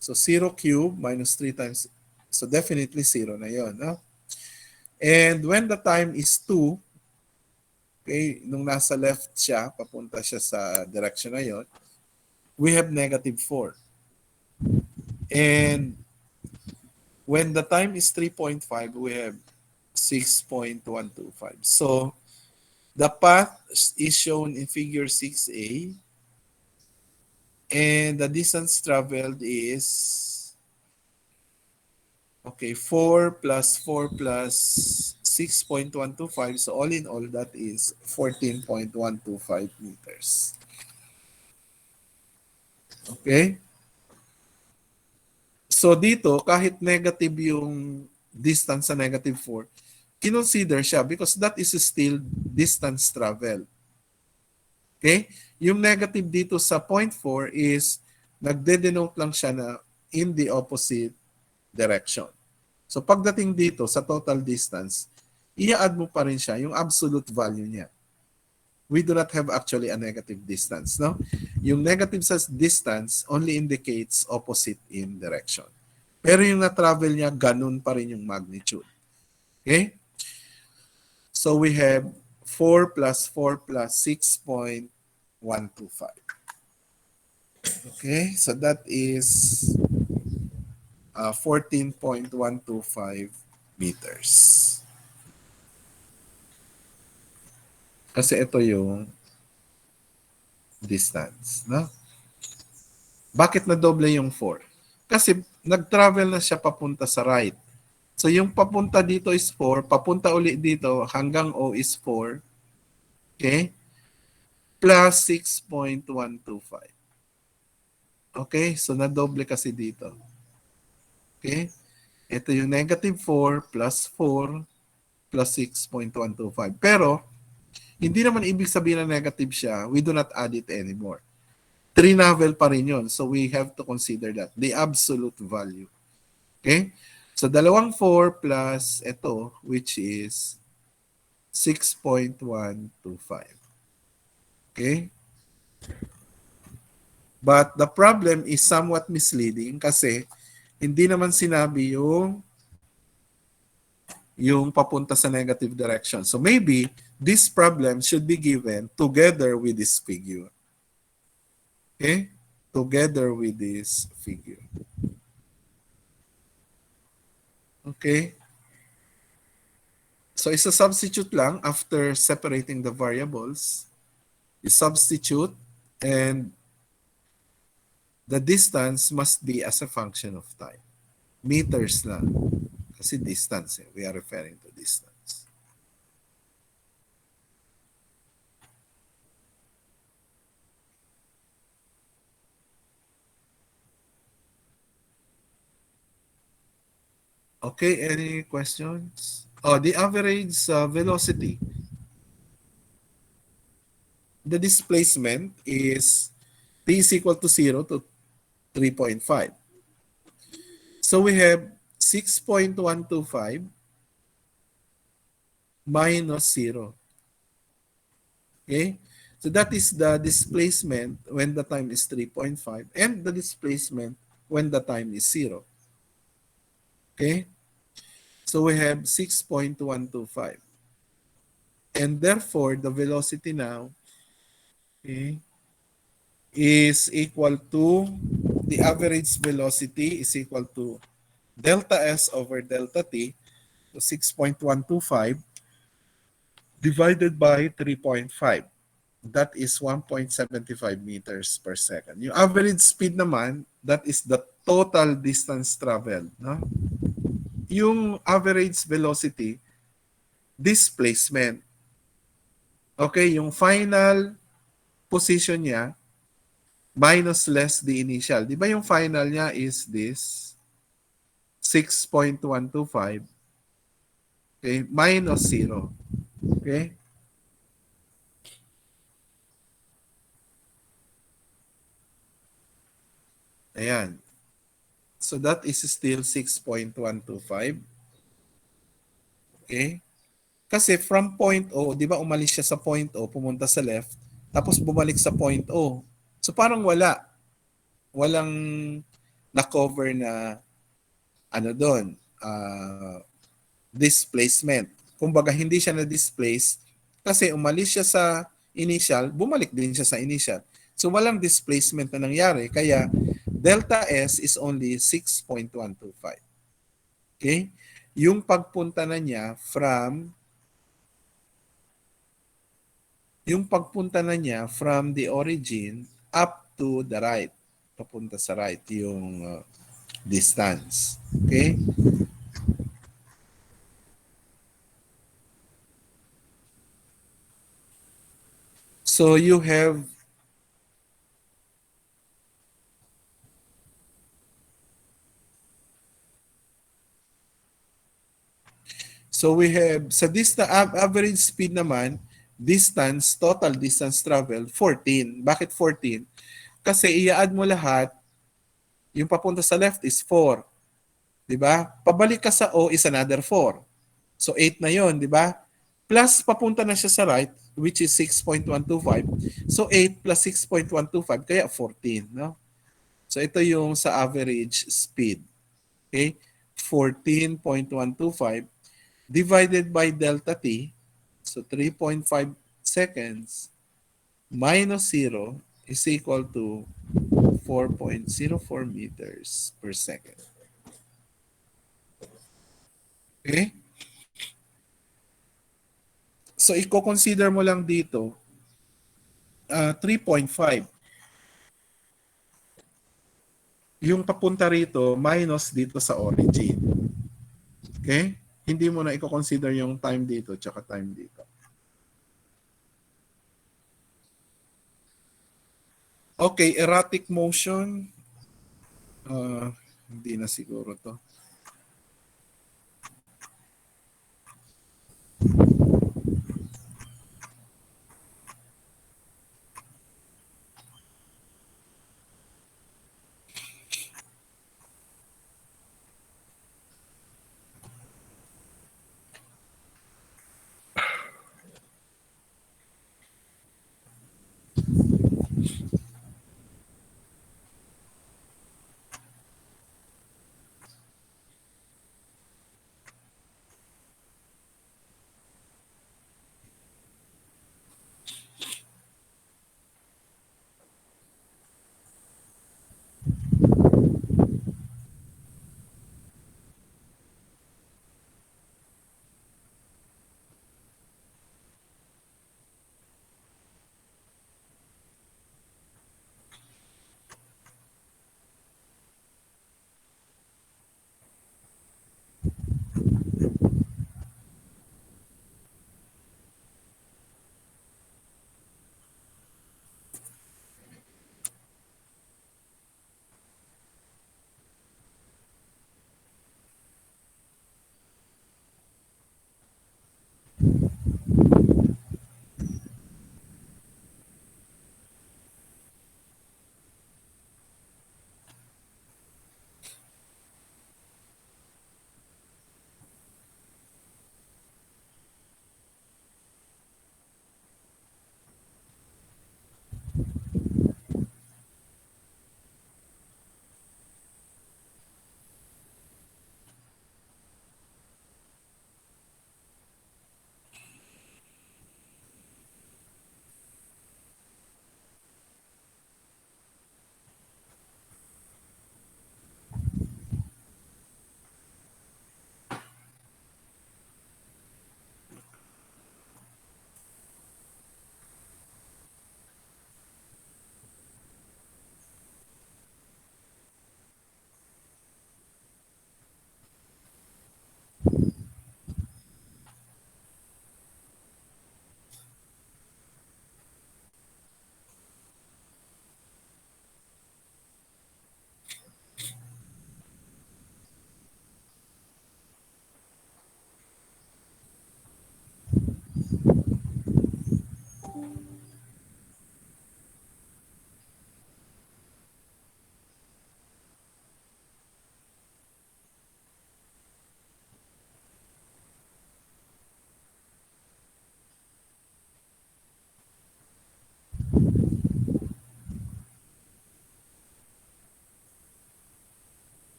So 0 cube minus 3 times. So definitely 0 na yon, no? And when the time is 2, okay, nung nasa left siya, papunta siya sa direction na yon, we have negative 4. And when the time is 3.5, we have 6.125. So the path is shown in figure 6a, and the distance traveled is, okay, 4 plus 4 plus 6.125. So all in all, that is 14.125 meters. Okay? So dito, kahit negative yung distance sa negative 4, kinonsider siya because that is still distance travel. Okay? Yung negative dito sa point 4 is nagde-denote lang siya na in the opposite direction. So pagdating dito sa total distance, i-add mo pa rin siya yung absolute value niya. We do not have actually a negative distance, no? Yung negative sa distance only indicates opposite in direction. Pero yung na-travel niya, ganun pa rin yung magnitude. Okay? So we have 4 plus 4 plus 6.125. Okay? So that is 14.125 meters. Kasi ito yung distance, no? Bakit na doble yung 4? Kasi nag-travel na siya papunta sa right. So yung papunta dito is 4, papunta uli dito hanggang O is 4. Okay? Plus 6.125. Okay? So na-doble kasi dito. Okay? Ito yung negative 4 plus 4 plus 6.125. Pero, hindi naman ibig sabihin na negative siya. We do not add it anymore. Trinavel pa rin yun. So we have to consider that. The absolute value. Okay? So dalawang 4 plus ito, which is 6.125. Okay? But the problem is somewhat misleading kasi hindi naman sinabi yung papunta sa negative direction. So maybe this problem should be given together with this figure. Okay? Together with this figure. Okay? So isa substitute lang after separating the variables. You substitute and the distance must be as a function of time. Meters lang. Kasi distance, we are referring to distance. Okay, any questions? Oh, the average velocity. The displacement is t is equal to 0 to 3.5. So we have 6.125 minus 0. Okay? So that is the displacement when the time is 3.5 and the displacement when the time is 0. Okay? So we have 6.125. And therefore, the velocity now, okay, is equal to, the average velocity is equal to delta S over delta T, so 6.125 divided by 3.5. That is 1.75 meters per second. Yung average speed naman, that is the total distance traveled. No? Yung average velocity, displacement. Okay, yung final position niya minus less the initial. Di ba yung final niya is this 6.125, okay, minus 0. Okay? Ayan. So that is still 6.125. Okay? Kasi from point O, di ba umalis siya sa point O, pumunta sa left, tapos bumalik sa point O. So parang walang na-cover na ano doon, displacement. Kumbaga hindi siya na-displace kasi umalis siya sa initial, bumalik din siya sa initial. So walang displacement na nangyari kaya delta S is only 6.125. Okay? Yung pagpunta na niya from the origin up to the right. Papunta sa right yung distance. Okay? So you have sa average speed naman, total distance travel 14. Bakit 14? Kasi i-add mo lahat, yung papunta sa left is 4, 'di ba? Pabalik ka sa O is another 4. So 8 na 'yon, 'di ba? Plus papunta na siya sa right which is 6.125. So 8 plus 6.125 kaya 14, no? So ito yung sa average speed. Okay? 14.125 divided by delta t, so 3.5 seconds minus 0 is equal to 4.04 meters per second. Okay? So, i-consider mo lang dito 3.5. Yung papunta rito minus dito sa origin. Okay? Hindi mo na i-consider yung time dito tsaka time dito. Okay, erratic motion. Hindi na siguro to.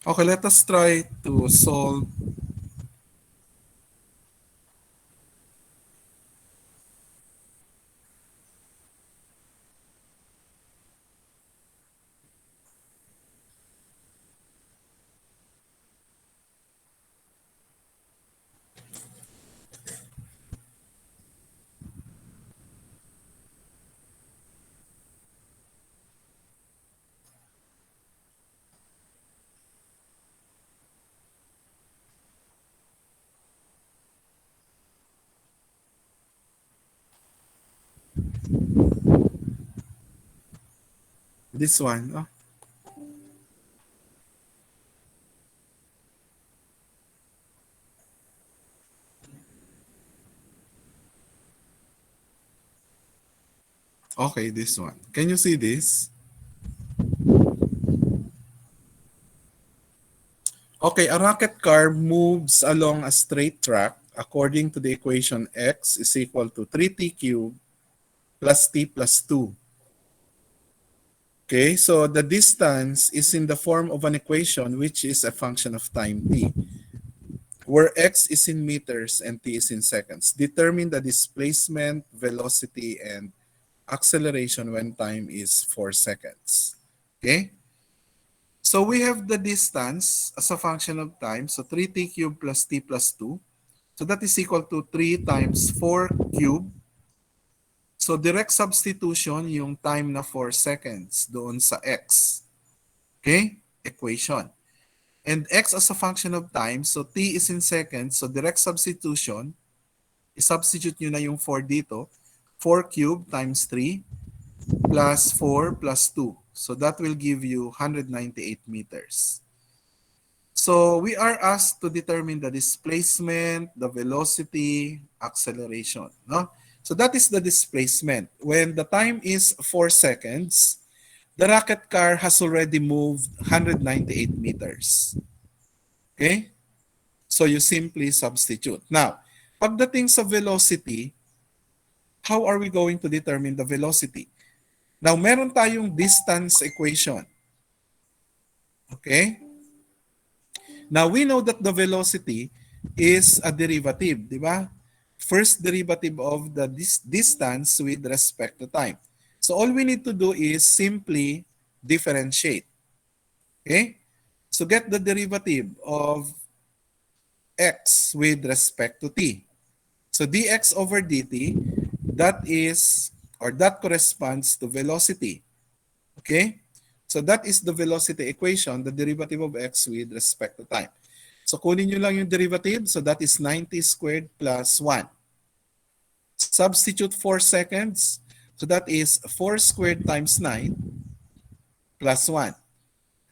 Okay, let us try to solve this one. Oh, okay, this one. Can you see this? Okay, a rocket car moves along a straight track according to the equation x is equal to 3t cubed plus t plus 2. Okay, so the distance is in the form of an equation which is a function of time t, where x is in meters and t is in seconds. Determine the displacement, velocity, and acceleration when time is 4 seconds. Okay, so we have the distance as a function of time. So 3t cubed plus t plus 2. So that is equal to 3 times 4 cubed. So direct substitution yung time na 4 seconds doon sa x. Okay? Equation. And x as a function of time, so t is in seconds, so direct substitution, i-substitute nyo na yung 4 dito. 4 cubed times 3 plus 4 plus 2. So that will give you 198 meters. So we are asked to determine the displacement, the velocity, acceleration. No? So that is the displacement. When the time is 4 seconds, the rocket car has already moved 198 meters. Okay? So you simply substitute. Now, pagdating sa velocity, how are we going to determine the velocity? Now, meron tayong distance equation. Okay? Now, we know that the velocity is a derivative, di ba? First derivative of the distance with respect to time. So all we need to do is simply differentiate. Okay? So get the derivative of x with respect to t. So dx over dt, that is, or that corresponds to velocity. Okay? So that is the velocity equation, the derivative of x with respect to time. So kunin nyo lang yung derivative. So that is 90 squared plus 1. Substitute 4 seconds. So that is 4 squared times 9 plus 1.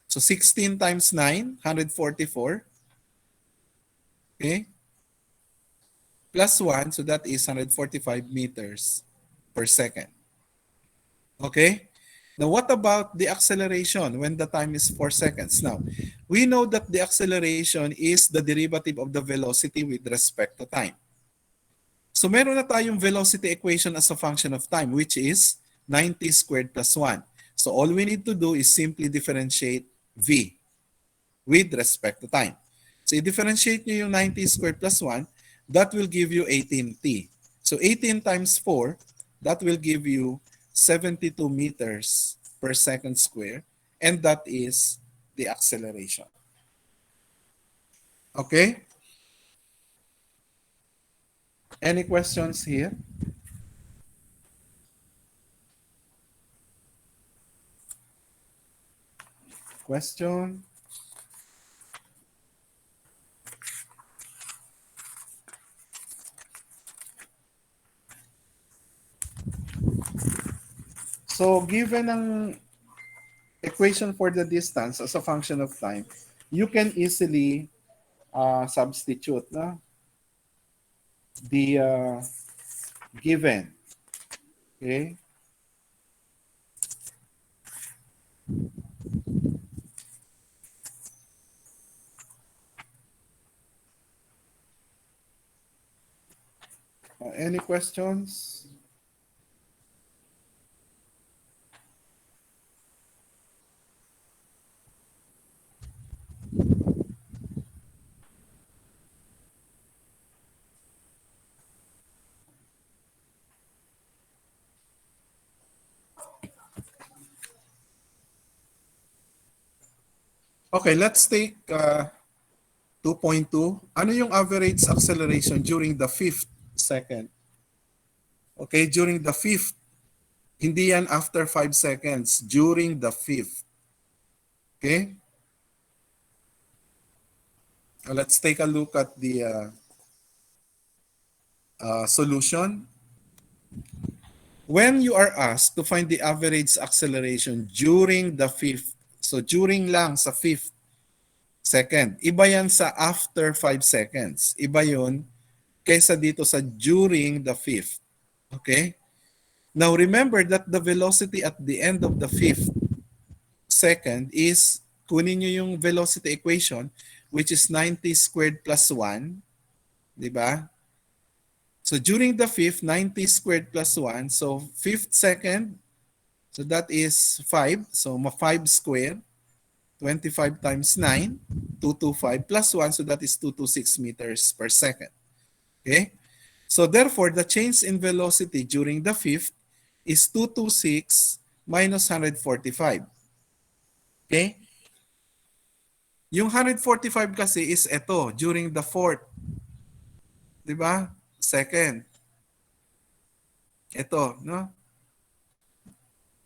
So 16 times 9, 144. Okay? Plus 1, so that is 145 meters per second. Okay? Now, what about the acceleration when the time is 4 seconds? Now, we know that the acceleration is the derivative of the velocity with respect to time. So, meron na tayong velocity equation as a function of time, which is 90 squared plus 1. So, all we need to do is simply differentiate v with respect to time. So, i-differentiate nyo yung 90 squared plus 1, that will give you 18t. So, 18 times 4, that will give you 72 meters per second square, and that is the acceleration. Okay? Any questions here? Question? So, given ang equation for the distance as a function of time, you can easily substitute the given. Okay? Any questions? Okay, let's take 2.2. Ano yung average acceleration during the fifth second? Okay, during the fifth. Hindi yan after 5 seconds. During the fifth. Okay? Let's take a look at the solution. When you are asked to find the average acceleration during the fifth, so during lang sa fifth second, iba yan sa after 5 seconds. Iba yun kaysa dito sa during the fifth. Okay? Now remember that the velocity at the end of the fifth second is, kunin nyo yung velocity equation, which is 90 squared plus 1. Di ba? So during the fifth, 90 squared plus 1. So fifth second, so that is 5. So 5 squared, 25 times 9, 225 plus 1. So that is 226 meters per second. Okay? So therefore, the change in velocity during the fifth is 226 minus 145. Okay? Yung 145 kasi is ito, during the fourth. Di ba? Second. Ito, no?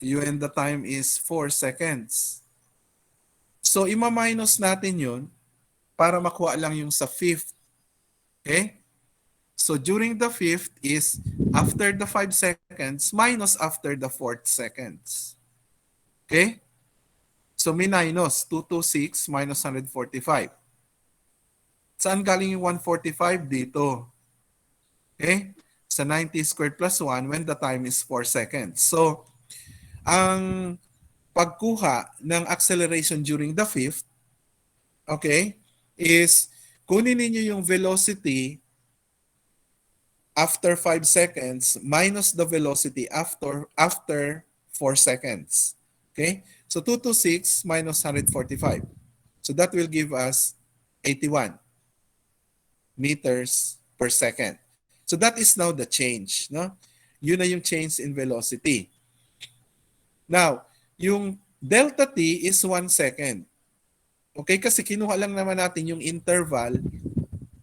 When the time is 4 seconds. So, ima-minus natin yun para makuha lang yung sa fifth. Okay? So, during the fifth is after the 5 seconds minus after the 4 seconds. Okay? So, minus 226 minus 145. Saan galing yung 145? Dito. Okay? Sa 90 squared plus 1 when the time is 4 seconds. So, ang pagkuha ng acceleration during the fifth, okay, is kunin ninyo yung velocity after 5 seconds minus the velocity after 4 seconds. Okay? So 226 minus 145. So that will give us 81 meters per second. So that is now the change, no? Yun na yung change in velocity. Now, yung delta t is 1 second. Okay, kasi kinuha lang naman natin yung interval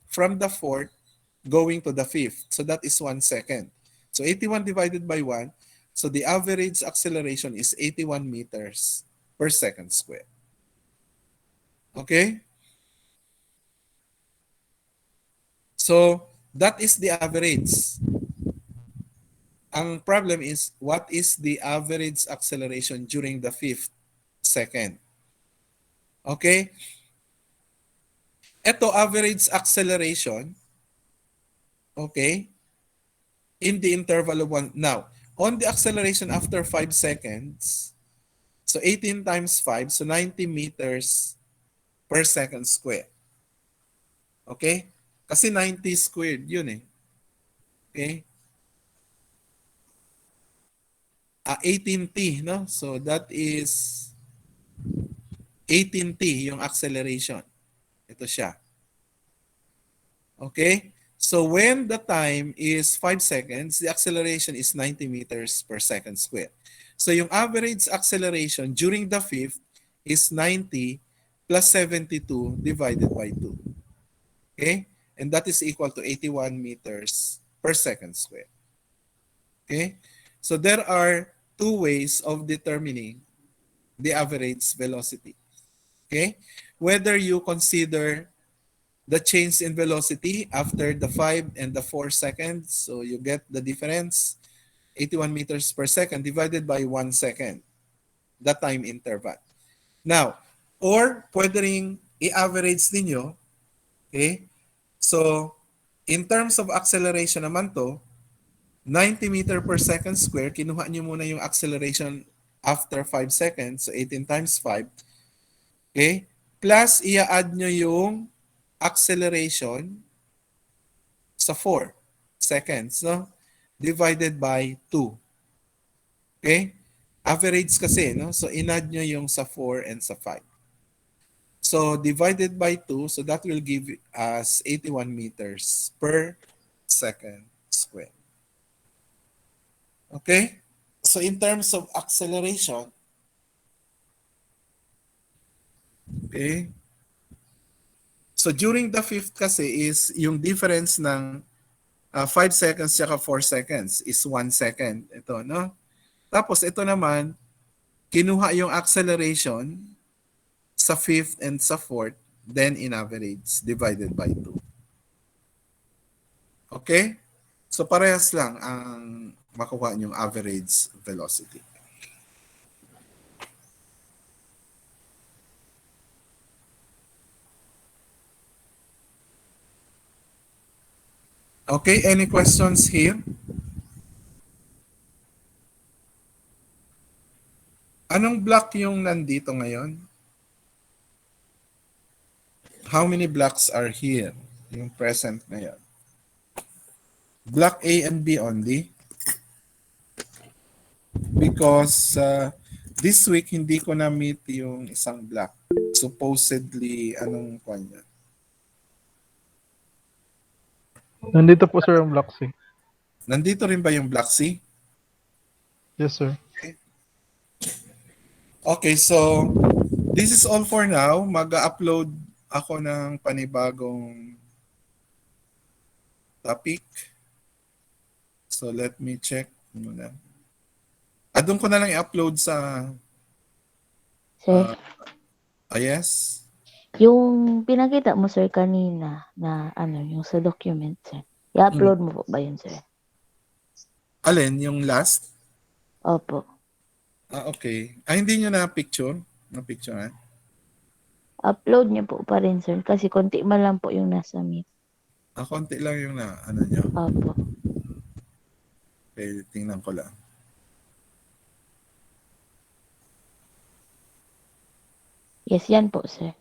from the fourth going to the fifth. So that is 1 second. So 81 divided by 1. So the average acceleration is 81 meters per second square. Okay? So that is the average. Ang problem is, what is the average acceleration during the fifth second? Okay? Ito, average acceleration, okay, in the interval of 1. Now, on the acceleration after 5 seconds, so 18 times 5, so 90 meters per second square. Okay? Kasi 90 squared yun eh. Okay? 18t, no? So that is 18t yung acceleration. Ito siya. Okay? So when the time is 5 seconds, the acceleration is 90 meters per second square. So yung average acceleration during the fifth is 90 plus 72 divided by 2. Okay? And that is equal to 81 meters per second square. Okay? So there are two ways of determining the average velocity. Okay? Whether you consider the change in velocity after the 5 and the 4 seconds, so you get the difference, 81 meters per second divided by 1 second, the time interval. Now, or pwede ring i-average ninyo, okay? So, in terms of acceleration naman to, 90 meter per second square, kinuha nyo muna yung acceleration after 5 seconds, so 18 times 5, okay? Plus, i-add nyo yung acceleration sa 4 seconds, no? Divided by 2. Okay? Average kasi, no? So, in-add nyo yung sa 4 and sa 5. So, divided by 2, so that will give us 81 meters per second square. Okay? So, in terms of acceleration, Okay? So during the fifth kasi is yung difference ng 5 seconds tsaka 4 seconds is 1 second. Ito, no? Tapos ito naman, kinuha yung acceleration sa fifth and sa fourth, then in average, divided by 2. Okay? So parehas lang ang makuha yung average velocity. Okay, any questions here? Anong block yung nandito ngayon? How many blocks are here? Yung present ngayon. Block A and B only. Because this week hindi ko na meet yung isang block. Supposedly, anong kanya? Nandito po sir ang block C. Nandito rin ba yung block C? Yes sir. Okay, so this is all for now. Mag-upload ako ng panibagong topic. So let me check muna. Doon ko na lang i-upload sa Sir, yes. yung pinakita mo sir kanina na ano, yung sa document sir. I-upload mo po ba yun sir? Alin, yung last? Opo. Okay. Hindi nyo na picture? Na picture na? Upload niyo po pa rin sir kasi konti man lang po yung nasa meet. Konti lang yung na, ano nyo. Opo. Okay, tingnan ko lang. Yes, yan po sir.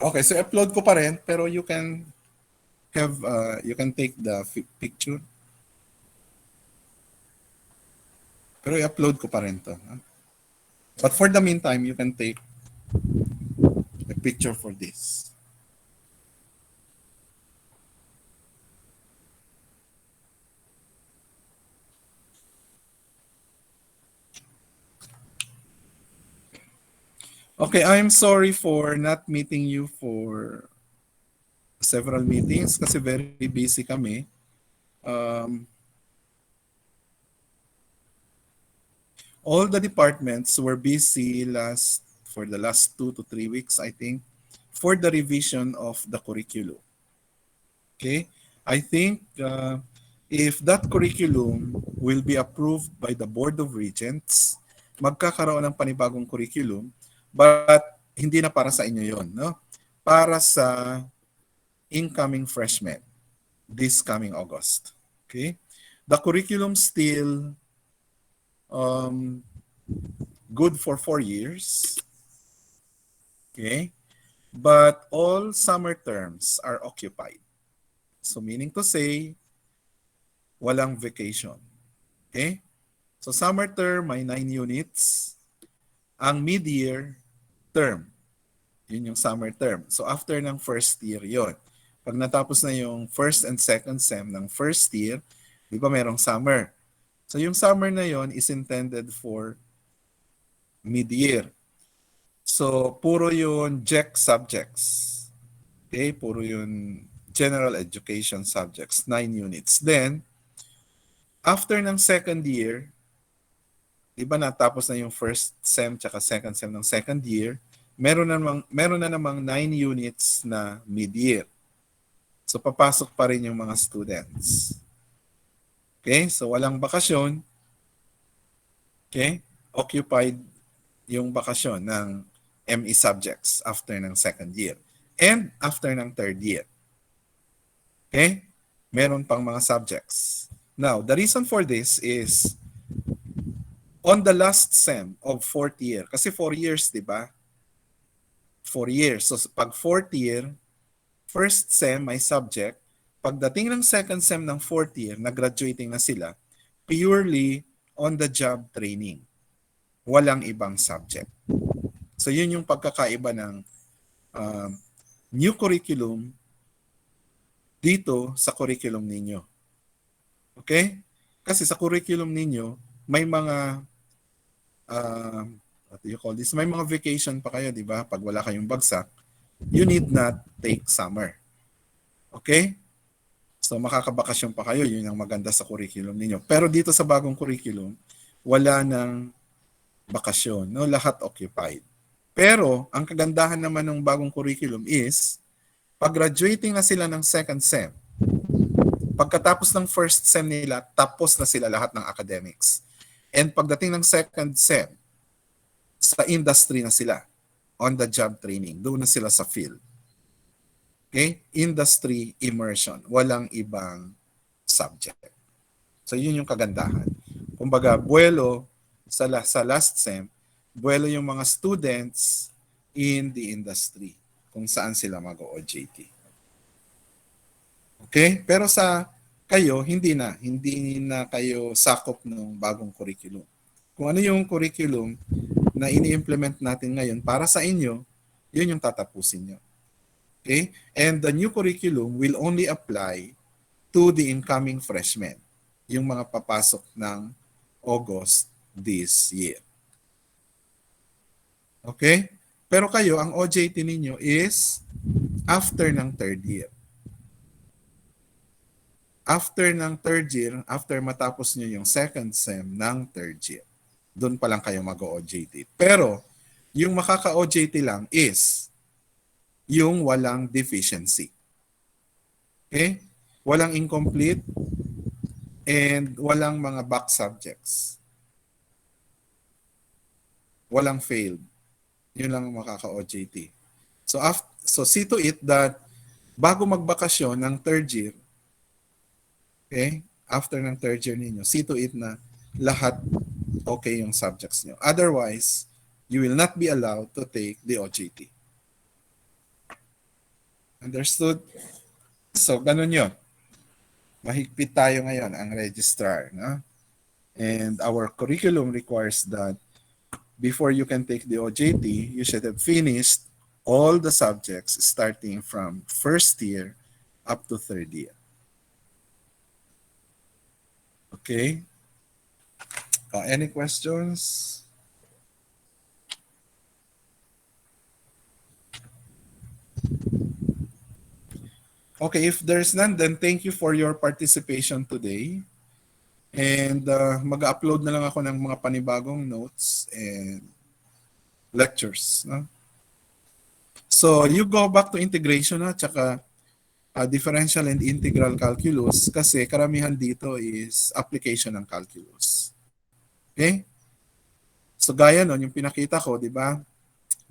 Okay, so upload ko pa rin, pero you can have, you can take the picture. Pero i-upload ko pa rin to. But for the meantime, you can take a picture for this. Okay, I'm sorry for not meeting you for several meetings kasi very busy kami. All the departments were busy for the last 2 to 3 weeks, I think, for the revision of the curriculum. Okay, I think if that curriculum will be approved by the Board of Regents, magkakaroon ng panibagong curriculum, but hindi na para sa inyo yon, no? Para sa incoming freshmen this coming August. Okay, the curriculum still good for 4 years. Okay, but all summer terms are occupied. So meaning to say, walang vacation. Okay? So summer term may 9 units. Ang mid-year term, yun yung summer term. So after ng first year yon. Pag natapos na yung first and second sem ng first year, di ba merong summer? So yung summer na yon is intended for mid-year. So puro yun GEC subjects. Okay? Puro yun general education subjects, 9 units. Then, after ng second year, di ba natapos na yung first sem tsaka second sem ng second year, meron na namang 9 units na mid-year. So papasok pa rin yung mga students. Okay? So walang bakasyon. Okay? Occupied yung bakasyon ng ME subjects after ng second year and after ng third year. Okay? Meron pang mga subjects. Now, the reason for this is On the last sem of fourth year, kasi 4 years, di ba? 4 years. So pag fourth year, first sem may subject. Pagdating ng second sem ng fourth year, na-graduating na sila, purely on-the-job training. Walang ibang subject. So yun yung pagkakaiba ng new curriculum dito sa curriculum ninyo. Okay? Kasi sa curriculum ninyo, may mga what do you call this? May mga vacation pa kayo, di ba? Pag wala kayong bagsak, you need not take summer. Okay? So makakabakasyon pa kayo, yun ang maganda sa curriculum ninyo. Pero dito sa bagong curriculum, wala nang bakasyon, no? Lahat occupied. Pero ang kagandahan naman ng bagong curriculum is, pag graduating na sila ng second sem, pagkatapos ng first sem nila, tapos na sila lahat ng academics. And pagdating ng second sem, sa industry na sila, on the job training, doon na sila sa field. Okay? Industry immersion, walang ibang subject. So yun yung kagandahan. Kumbaga, buwelo sa last sem, buwelo yung mga students in the industry kung saan sila mag-OJT. Okay? Pero sa kayo, hindi na kayo sakop ng bagong curriculum. Kung ano yung curriculum na ini-implement natin ngayon para sa inyo, yun yung tatapusin nyo. Okay? And the new curriculum will only apply to the incoming freshmen, yung mga papasok ng August this year. Okay? Pero kayo, ang OJT ninyo is after ng third year. After ng third year, after matapos nyo yung second sem ng third year, doon pa lang kayo mag-OJT. Pero, yung makaka-OJT lang is yung walang deficiency. Okay? Walang incomplete and walang mga back subjects. Walang failed. Yun lang ang makaka-OJT. So see to it that bago magbakasyon ng third year, okay, after ng third year ninyo, see to it na lahat okay yung subjects nyo. Otherwise, you will not be allowed to take the OJT. Understood? So, ganun yun. Mahigpit tayo ngayon ang registrar. No? And our curriculum requires that before you can take the OJT, you should have finished all the subjects starting from first year up to third year. Okay? Any questions? Okay, if there's none, then thank you for your participation today. And mag-upload na lang ako ng mga panibagong notes and lectures. No? So, you go back to integration at saka differential and integral calculus kasi karamihan dito is application ng calculus. Okay? So, gaya nun, yung pinakita ko, di ba?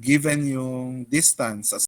Given yung distance as